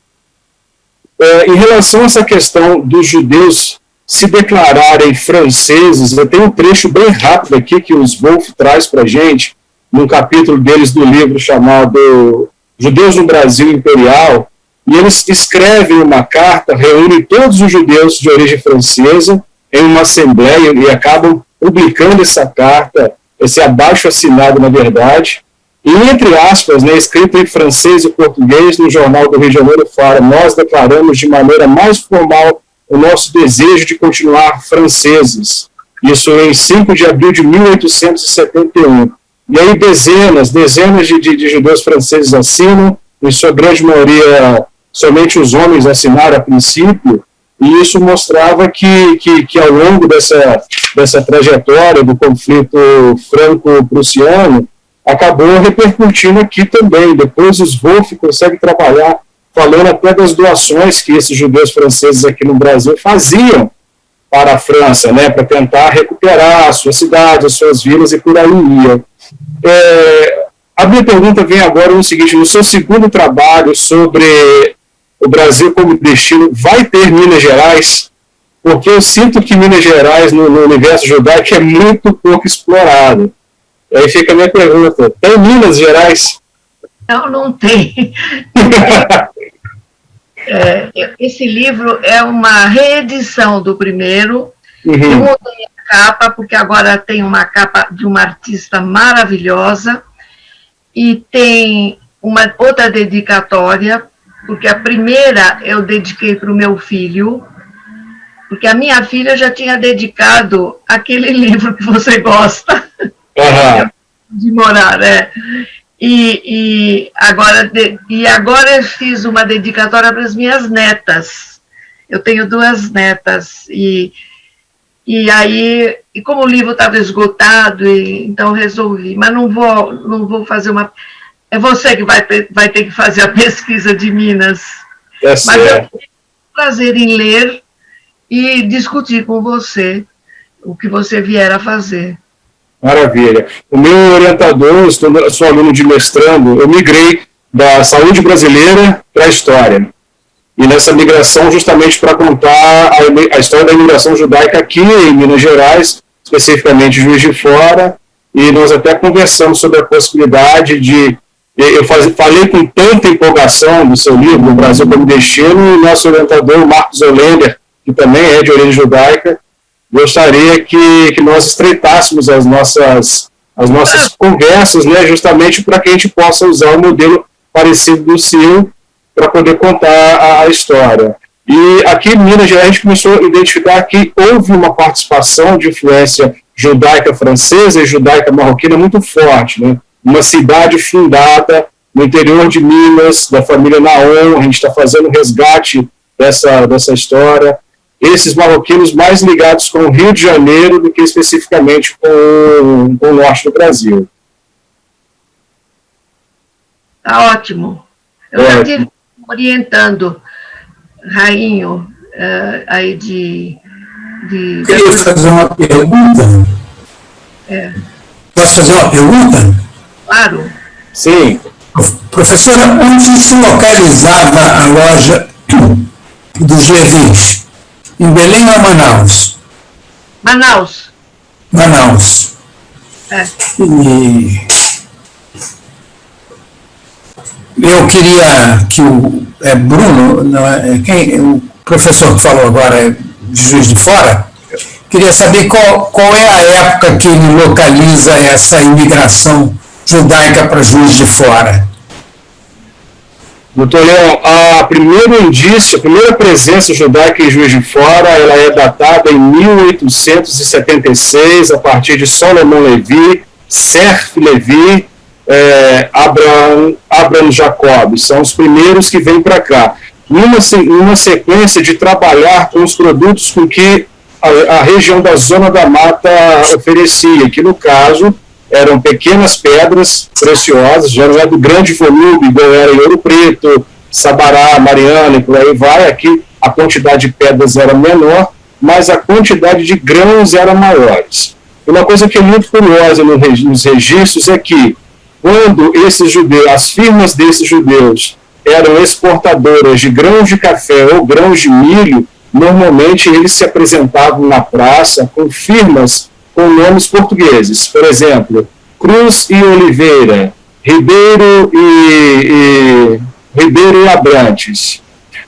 Speaker 3: Em relação a essa questão dos judeus se declararem franceses, eu tenho um trecho bem rápido aqui que os Wolff traz para a gente, num capítulo deles do livro chamado Judeus no Brasil Imperial, e eles escrevem uma carta, reúnem todos os judeus de origem francesa em uma assembleia e acabam publicando essa carta, esse abaixo-assinado, na verdade, e, entre aspas, né, escrito em francês e português, no Jornal do Rio de Janeiro fala: nós declaramos de maneira mais formal o nosso desejo de continuar franceses. Isso em 5 de abril de 1871. E aí dezenas de judeus franceses assinam, em sua grande maioria somente os homens assinaram a princípio, e isso mostrava que ao longo dessa trajetória do conflito franco-prussiano, acabou repercutindo aqui também. Depois os Wolff conseguem trabalhar falando até das doações que esses judeus franceses aqui no Brasil faziam para a França, né, para tentar recuperar a sua cidade, as suas vilas e por aí ia. A minha pergunta vem agora no seguinte: no seu segundo trabalho sobre o Brasil como destino, vai ter Minas Gerais? Porque eu sinto que Minas Gerais, no universo judaico, é muito pouco explorado. E aí fica a minha pergunta: tem Minas Gerais?
Speaker 1: Não, não tem. Esse livro é uma reedição do primeiro. Eu mudei a capa, porque agora tem uma capa de uma artista maravilhosa, e tem uma outra dedicatória, porque a primeira eu dediquei para o meu filho, porque a minha filha já tinha dedicado aquele livro que você gosta, de morar, E agora eu fiz uma dedicatória para as minhas netas. Eu tenho 2 netas, e como o livro estava esgotado, então resolvi, mas não vou fazer uma... É você que vai ter que fazer a pesquisa de Minas. Mas eu tenho prazer em ler e discutir com você o que você vier a fazer.
Speaker 3: Maravilha. O meu orientador, sou aluno de mestrando, eu migrei da saúde brasileira para a história. E nessa migração, justamente para contar a história da imigração judaica aqui em Minas Gerais, especificamente Juiz de Fora, e nós até conversamos sobre a possibilidade de... Eu falei com tanta empolgação do seu livro, O Brasil como Destino, e nosso orientador, Marcos Olender, que também é de origem judaica, gostaria que nós estreitássemos as nossas conversas, né, justamente para que a gente possa usar um modelo parecido do seu para poder contar a história. E aqui em Minas Gerais a gente começou a identificar que houve uma participação de influência judaica francesa e judaica marroquina muito forte, né? Uma cidade fundada no interior de Minas, da família Naon, a gente está fazendo um resgate dessa história. Esses marroquinos mais ligados com o Rio de Janeiro do que especificamente com o norte do Brasil.
Speaker 1: Tá ótimo. Eu já tive orientando Rainho aí de
Speaker 7: Queria fazer uma pergunta. Posso fazer uma pergunta?
Speaker 1: Claro.
Speaker 3: Sim.
Speaker 7: Professora, onde se localizava a loja do G20? Em Belém ou Manaus?
Speaker 1: Manaus.
Speaker 7: Manaus. E eu queria que o Bruno, o professor que falou agora de Juiz de Fora, queria saber qual é a época que ele localiza essa imigração judaica para Juiz de Fora.
Speaker 3: Doutor Leão, a primeira presença judaica em Juiz de Fora, ela é datada em 1876, a partir de Salomão Levi, Serf Levi, Abraham Jacob, são os primeiros que vêm para cá. Numa sequência de trabalhar com os produtos com que a região da Zona da Mata oferecia, que no caso eram pequenas pedras preciosas, já não é do grande volume, igual era em Ouro Preto, Sabará, Mariana e por aí vai. Aqui a quantidade de pedras era menor, mas a quantidade de grãos era maiores. Uma coisa que é muito curiosa nos registros é que quando esses judeus, as firmas desses judeus eram exportadoras de grãos de café ou grãos de milho, normalmente eles se apresentavam na praça com firmas com nomes portugueses, por exemplo, Cruz e Oliveira, Ribeiro e Abrantes.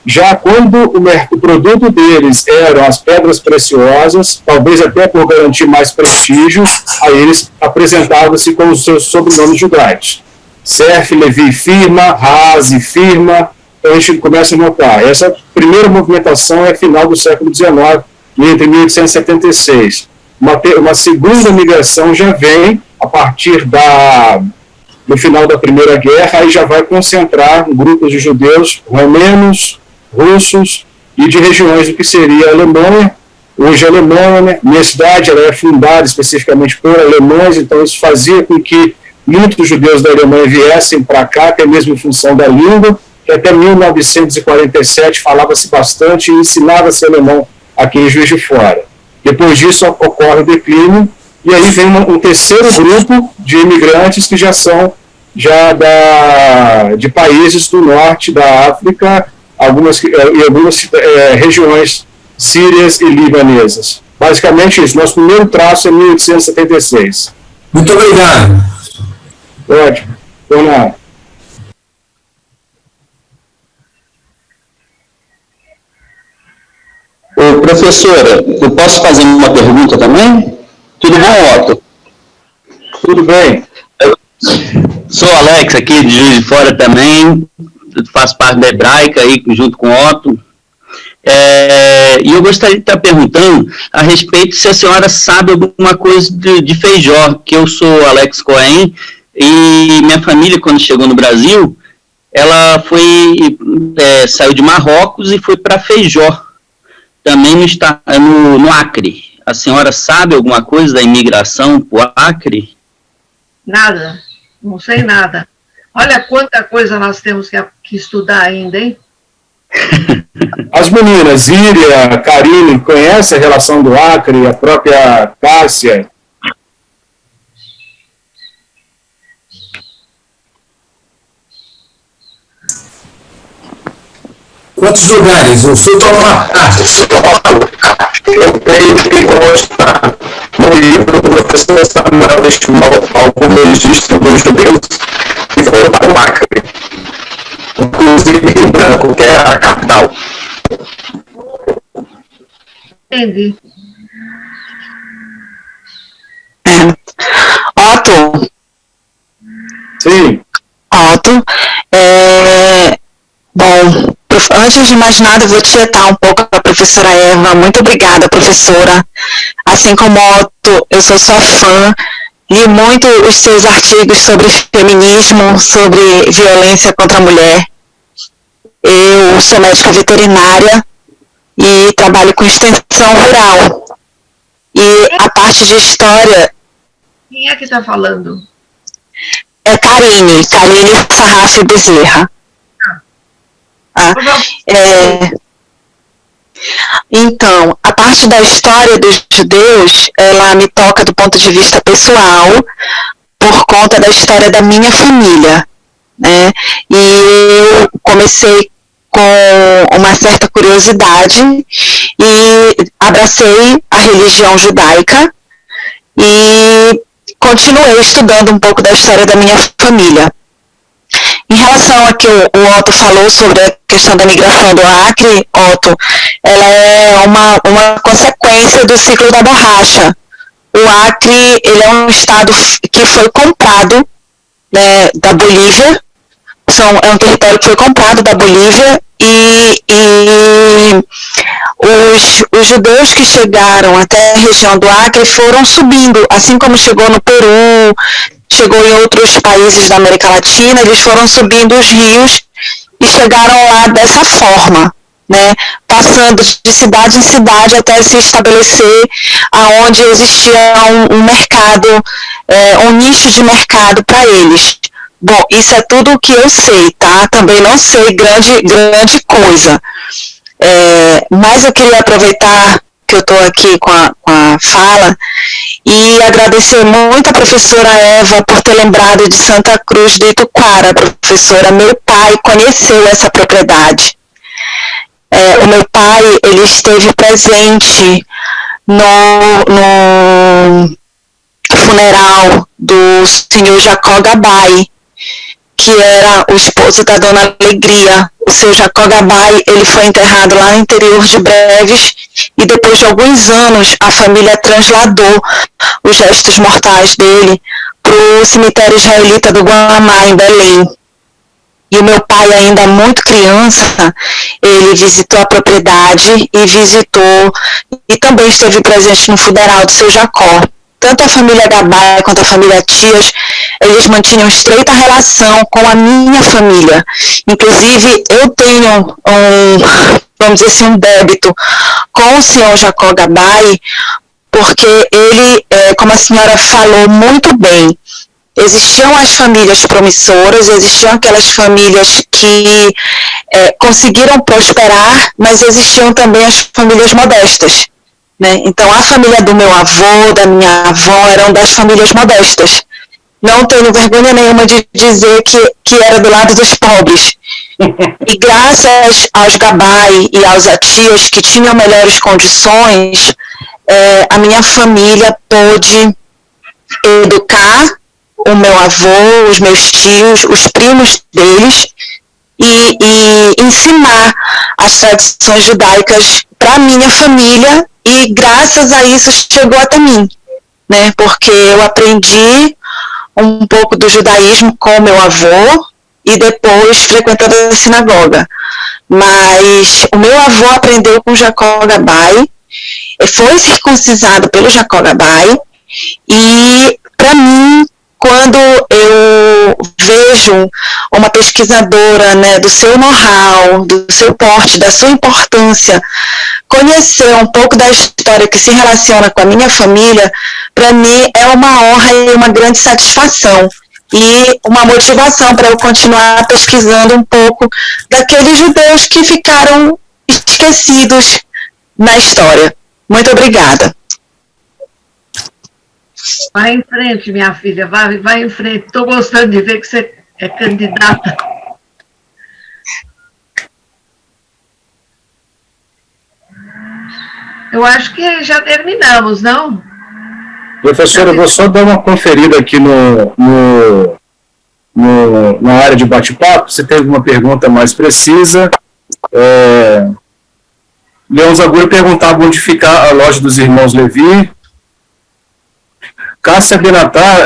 Speaker 3: Já quando o produto deles eram as pedras preciosas, talvez até por garantir mais prestígio, aí eles apresentavam-se com os seus sobrenomes judaicos. Serf, Levi, firma, Razi, firma. Então a gente começa a notar. Essa primeira movimentação é final do século XIX, entre 1876. Uma segunda migração já vem a partir do final da Primeira Guerra, aí já vai concentrar grupos de judeus romenos, russos e de regiões do que seria a Alemanha. Hoje a Alemanha, né, minha cidade, ela é fundada especificamente por alemães, então isso fazia com que muitos judeus da Alemanha viessem para cá, até mesmo em função da língua, que até 1947 falava-se bastante e ensinava-se alemão aqui em Juiz de Fora. Depois disso ocorre o declínio, e aí vem um terceiro grupo de imigrantes que já são de países do norte da África, algumas regiões sírias e libanesas. Basicamente isso. Nosso primeiro traço é 1876.
Speaker 7: Muito obrigado.
Speaker 3: Ótimo. Vamos lá.
Speaker 2: Ô, professora, eu posso fazer uma pergunta também? Tudo bom, Otto?
Speaker 3: Tudo bem.
Speaker 2: Eu sou Alex, aqui de Juiz de Fora também, faço parte da Hebraica aí, junto com o Otto. E eu gostaria de estar perguntando a respeito se a senhora sabe alguma coisa de Feijó, que eu sou Alex Cohen, e minha família, quando chegou no Brasil, ela saiu de Marrocos e foi para Feijó, também no Acre. A senhora sabe alguma coisa da imigração para o Acre?
Speaker 1: Nada, não sei nada. Olha quanta coisa nós temos que estudar ainda, hein?
Speaker 3: As meninas, Íria, Karine, conhecem a relação do Acre, a própria Cássia?
Speaker 7: Quantos lugares? Eu fui para uma parte.
Speaker 8: Eu creio que consta no livro do professor Samuel Estimol algum registro dos judeus que foram para o Acre, inclusive Rio Branco, que é a capital.
Speaker 1: Entendi.
Speaker 6: Otto?
Speaker 3: Sim.
Speaker 6: Otto, bom, antes de mais nada, eu vou tietar um pouco a professora Eva. Muito obrigada, professora. Assim como Otto, eu sou sua fã. Li muito os seus artigos sobre feminismo, sobre violência contra a mulher. Eu sou médica veterinária e trabalho com extensão rural. E a parte de história...
Speaker 1: Quem é que está falando?
Speaker 6: É Karine Sarraf Bezerra. Tá? Então, a parte da história dos judeus, ela me toca do ponto de vista pessoal, por conta da história da minha família, né? E eu comecei com uma certa curiosidade e abracei a religião judaica e continuei estudando um pouco da história da minha família. Em relação a que o Otto falou sobre a questão da migração do Acre, Otto, ela é uma consequência do ciclo da borracha. O Acre, ele é um estado que foi comprado, né, da Bolívia, é um território que foi comprado da Bolívia e os judeus que chegaram até a região do Acre foram subindo, assim como chegou no Peru, chegou em outros países da América Latina, eles foram subindo os rios e chegaram lá dessa forma, né, passando de cidade em cidade até se estabelecer aonde existia um mercado, um nicho de mercado para eles. Bom, isso é tudo o que eu sei, tá? Também não sei grande coisa. Mas eu queria aproveitar que eu estou aqui com a fala e agradecer muito a professora Eva por ter lembrado de Santa Cruz do Ituquara. Professora, meu pai conheceu essa propriedade. O meu pai, ele esteve presente no funeral do senhor Jacó Gabai, que era o esposo da Dona Alegria. O seu Jacó Gabai, ele foi enterrado lá no interior de Breves e depois de alguns anos a família trasladou os restos mortais dele para o cemitério israelita do Guamá, em Belém. E o meu pai, ainda muito criança, ele visitou a propriedade e também esteve presente no funeral do seu Jacó. Tanto a família Gabai quanto a família Tias, eles mantinham estreita relação com a minha família. Inclusive, eu tenho vamos dizer assim, um débito com o senhor Jacó Gabai, porque ele, como a senhora falou muito bem, existiam as famílias promissoras, existiam aquelas famílias que conseguiram prosperar, mas existiam também as famílias modestas. Né? Então, a família do meu avô, da minha avó, eram das famílias modestas. Não tenho vergonha nenhuma de dizer que era do lado dos pobres. E graças aos Gabai e aos Atias, que tinham melhores condições, a minha família pôde educar o meu avô, os meus tios, os primos deles, e ensinar as tradições judaicas para a minha família, e graças a isso chegou até mim, né? Porque eu aprendi um pouco do judaísmo com meu avô e depois frequentando a sinagoga. Mas o meu avô aprendeu com Jacó Gabai, foi circuncisado pelo Jacó Gabai, e para mim, quando eu vejo uma pesquisadora, né, do seu know-how, do seu porte, da sua importância, conhecer um pouco da história que se relaciona com a minha família, para mim é uma honra e uma grande satisfação. E uma motivação para eu continuar pesquisando um pouco daqueles judeus que ficaram esquecidos na história. Muito obrigada.
Speaker 1: Vai em frente, minha filha, vai em frente. Estou gostando de ver que você é candidata. Eu acho que já terminamos, não?
Speaker 3: Professora, eu vou só dar uma conferida aqui na área de bate-papo. Você teve uma pergunta mais precisa. Leão Zaguri perguntava onde fica a loja dos irmãos Levi. Cássia Benatar,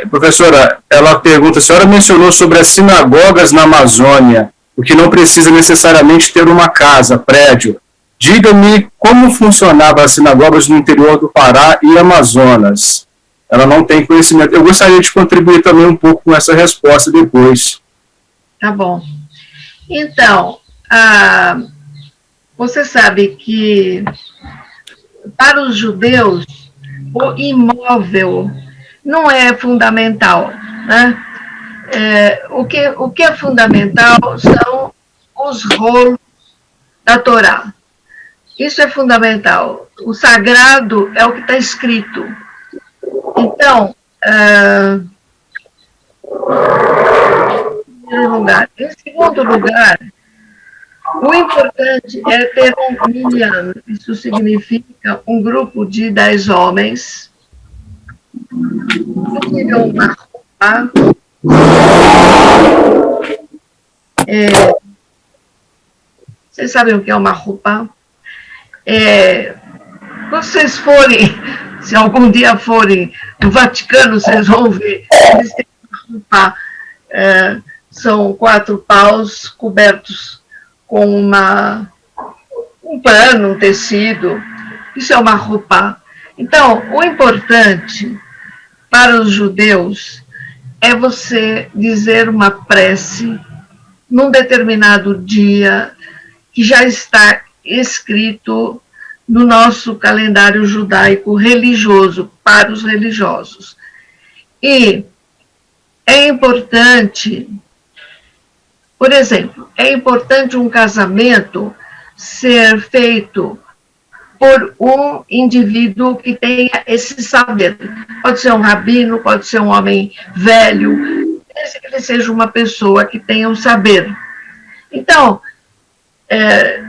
Speaker 3: professora, ela pergunta, a senhora mencionou sobre as sinagogas na Amazônia, o que não precisa necessariamente ter uma casa, prédio. Diga-me como funcionavam as sinagogas no interior do Pará e Amazonas. Ela não tem conhecimento. Eu gostaria de contribuir também um pouco com essa resposta depois.
Speaker 1: Tá bom. Então, você sabe que para os judeus, o imóvel não é fundamental, né? O que é fundamental são os rolos da Torá. Isso é fundamental. O sagrado é o que está escrito. Então, em primeiro lugar. Em segundo lugar, o importante é ter um minyan. Isso significa um grupo de 10 homens que tiram uma roupa. Vocês sabem o que é uma roupa? Quando vocês forem, se algum dia forem no Vaticano, vocês vão ver, eles têm uma roupa, são 4 paus cobertos com um pano, um tecido. Isso é uma roupa. Então, o importante para os judeus é você dizer uma prece num determinado dia que já está escrito no nosso calendário judaico religioso, para os religiosos. E é importante, por exemplo, é importante um casamento ser feito por um indivíduo que tenha esse saber. Pode ser um rabino, pode ser um homem velho, desde que ele seja uma pessoa que tenha um saber. Então,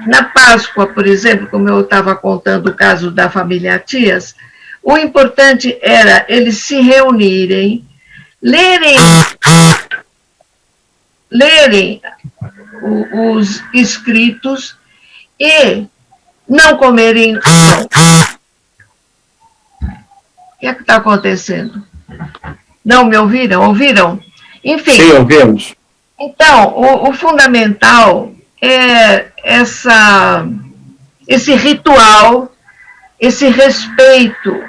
Speaker 1: na Páscoa, por exemplo, como eu estava contando o caso da família Atias, o importante era eles se reunirem, lerem os escritos e não comerem. O que é que está acontecendo? Não me ouviram? Ouviram? Enfim.
Speaker 3: Sim, ouvimos.
Speaker 1: Então, o fundamental é esse ritual, esse respeito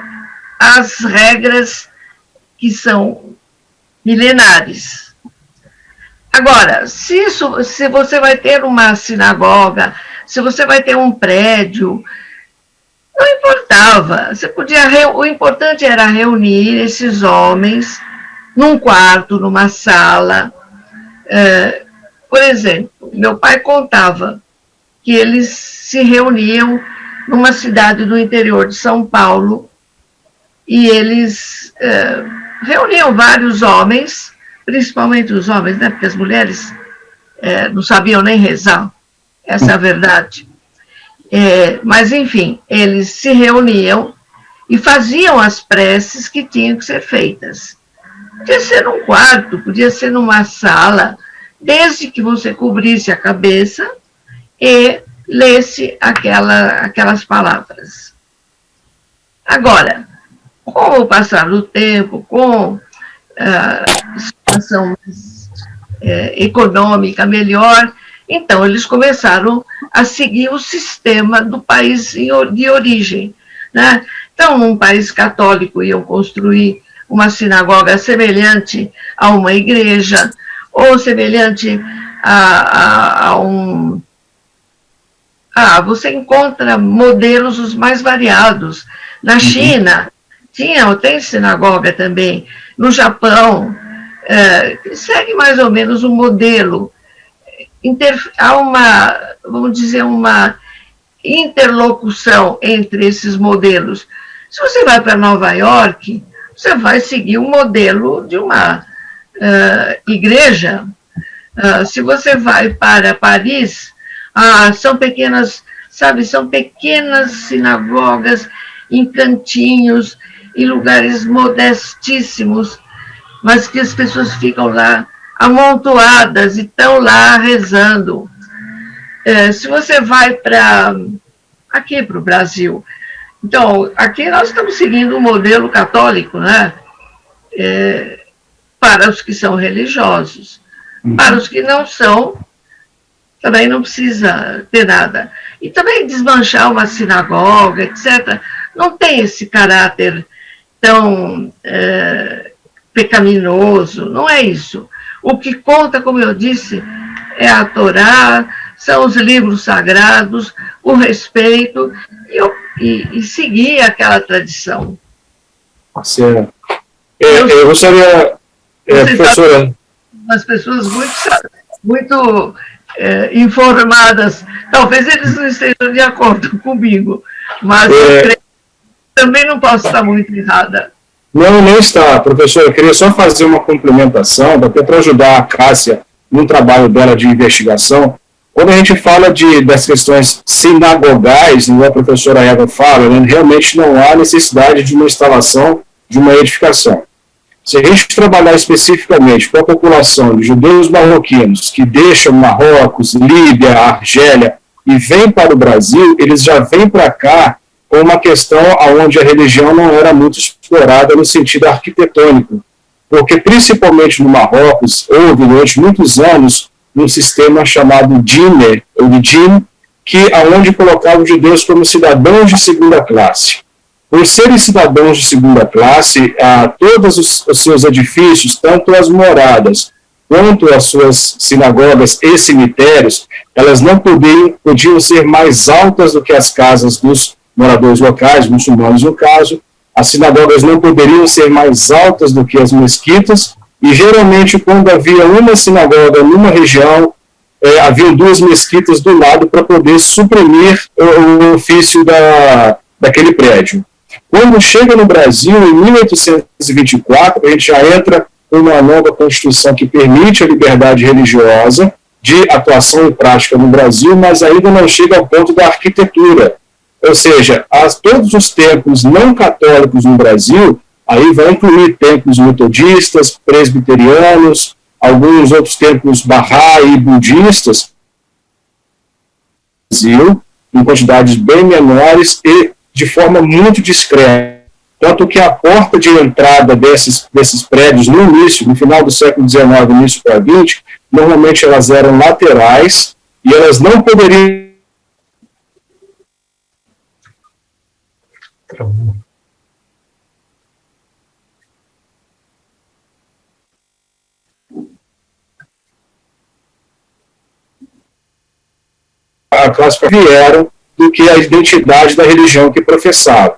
Speaker 1: às regras que são milenares. Agora, se você vai ter uma sinagoga, se você vai ter um prédio, não importava. O importante era reunir esses homens num quarto, numa sala. Por exemplo, meu pai contava que eles se reuniam numa cidade do interior de São Paulo e eles reuniam vários homens, principalmente os homens, né, porque as mulheres não sabiam nem rezar, essa é a verdade. Mas, enfim, eles se reuniam e faziam as preces que tinham que ser feitas. Podia ser num quarto, podia ser numa sala, desde que você cobrisse a cabeça e lesse aquelas palavras. Agora, com o passar do tempo, com a situação mais econômica melhor, então eles começaram a seguir o sistema do país de origem, né? Então, num país católico, iam construir uma sinagoga semelhante a uma igreja, ou semelhante a um... você encontra modelos os mais variados. Na China, tem sinagoga também. No Japão, segue mais ou menos um modelo. Há vamos dizer, uma interlocução entre esses modelos. Se você vai para Nova York, você vai seguir o modelo de uma igreja. Se você vai para Paris, são pequenas sinagogas em cantinhos, em lugares modestíssimos, mas que as pessoas ficam lá amontoadas e estão lá rezando. Se você vai aqui para o Brasil, então, aqui nós estamos seguindo o modelo católico, né? Para os que são religiosos. Para os que não são, também não precisa ter nada. E também desmanchar uma sinagoga, etc., não tem esse caráter tão pecaminoso, não é isso. O que conta, como eu disse, é a Torá, são os livros sagrados, o respeito e seguir aquela tradição.
Speaker 3: Certo. Eu gostaria, professora...
Speaker 1: Umas pessoas muito informadas. Talvez eles não estejam de acordo comigo, mas eu creio que também não posso estar muito errada.
Speaker 3: Não, não está, professor. Eu queria só fazer uma complementação, até para ajudar a Cássia no trabalho dela de investigação. Quando a gente fala das questões sinagogais, a professora Eva fala, né, realmente não há necessidade de uma instalação de uma edificação. Se a gente trabalhar especificamente com a população de judeus marroquinos que deixam Marrocos, Líbia, Argélia e vêm para o Brasil, eles já vêm para cá com uma questão onde a religião não era muito explorada no sentido arquitetônico, porque principalmente no Marrocos houve durante muitos anos um sistema chamado DINE, ou de DIN, que aonde colocava os judeus como cidadãos de segunda classe. Por serem cidadãos de segunda classe, todos os seus edifícios, tanto as moradas quanto as suas sinagogas e cemitérios, elas não podiam ser mais altas do que as casas dos moradores locais, muçulmanos no caso. As sinagogas não poderiam ser mais altas do que as mesquitas, e geralmente quando havia uma sinagoga numa região, haviam duas mesquitas do lado para poder suprimir o ofício daquele prédio. Quando chega no Brasil, em 1824, a gente já entra com uma nova Constituição que permite a liberdade religiosa de atuação e prática no Brasil, mas ainda não chega ao ponto da arquitetura. Ou seja, todos os templos não católicos no Brasil, aí vai incluir templos metodistas, presbiterianos, alguns outros templos Bahá'í e budistas, no Brasil, em quantidades bem menores e de forma muito discreta. Tanto que a porta de entrada desses prédios no início, no final do século XIX, início para XX, normalmente elas eram laterais e elas não poderiam... A classe vieram do que a identidade da religião que professavam.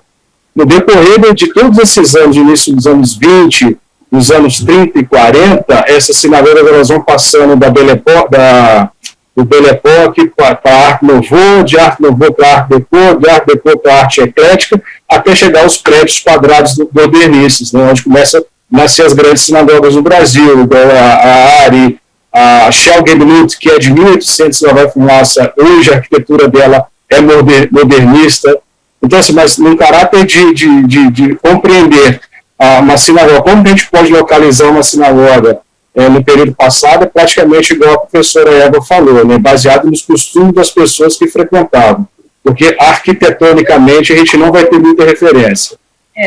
Speaker 3: No decorrer de todos esses anos, início dos anos 20, dos anos 30 e 40, essas sinagogas elas vão passando do Belle Époque para a Arte Nouveau, de Arte Nouveau para a Arte Déco, de Arte Déco para a Arte Eclética, até chegar aos prédios quadrados modernistas, né, onde começam a nascer as grandes sinagogas no Brasil, igual a Ari, a Shell Geblut, que é de 1800, ela vai fumaça, hoje a arquitetura dela é modernista. Então, assim, mas no caráter de compreender uma sinagoga, como a gente pode localizar uma sinagoga no período passado, é praticamente igual a professora Eva falou, né, baseado nos costumes das pessoas que frequentavam, porque arquitetonicamente a gente não vai ter muita referência.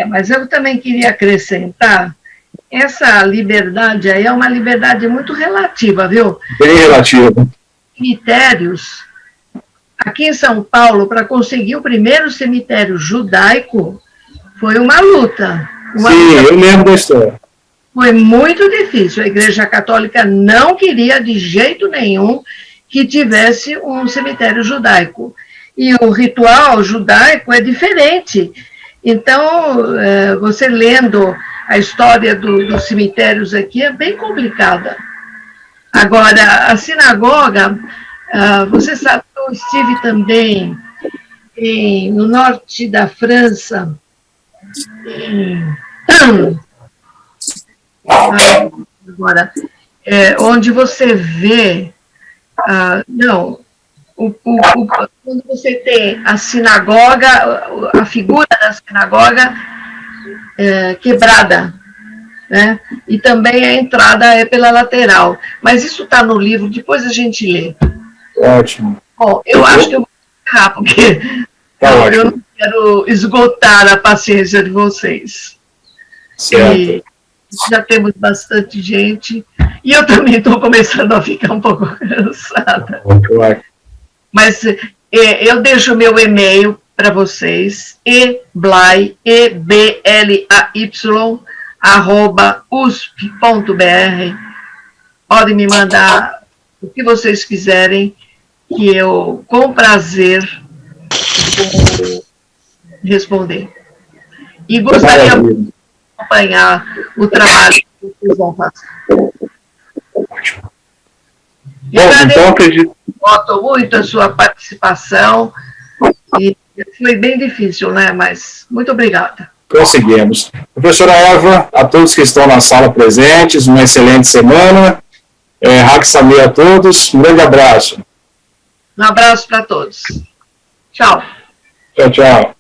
Speaker 1: Mas eu também queria acrescentar, essa liberdade aí é uma liberdade muito relativa, viu?
Speaker 3: Bem relativa.
Speaker 1: Cemitérios, aqui em São Paulo, para conseguir o primeiro cemitério judaico, foi uma luta.
Speaker 3: Sim, eu lembro da história.
Speaker 1: Foi muito difícil. A Igreja Católica não queria de jeito nenhum que tivesse um cemitério judaico. E o ritual judaico é diferente. Então, você lendo a história dos cemitérios aqui é bem complicada. Agora, a sinagoga, você sabe que eu estive também no norte da França, agora, onde você vê, quando você tem a sinagoga, a figura da sinagoga quebrada, né? E também a entrada é pela lateral. Mas isso está no livro, depois a gente lê.
Speaker 3: Ótimo.
Speaker 1: Bom, eu acho que eu vou ficar, porque eu não quero esgotar a paciência de vocês.
Speaker 3: Certo.
Speaker 1: E já temos bastante gente, e eu também estou começando a ficar um pouco cansada. Mas eu deixo o meu e-mail para vocês, eblay, @usp.br. Podem me mandar o que vocês quiserem, que eu, com prazer, vou responder. E gostaria de acompanhar o trabalho que vocês vão fazer.
Speaker 3: Bom, então acredito.
Speaker 1: noto muito a sua participação e foi bem difícil, né? Mas muito obrigada.
Speaker 3: Conseguimos. Professora Eva, a todos que estão na sala presentes, uma excelente semana. Hag Sameach a todos, um grande abraço.
Speaker 1: Um abraço para todos. Tchau.
Speaker 3: Tchau, tchau.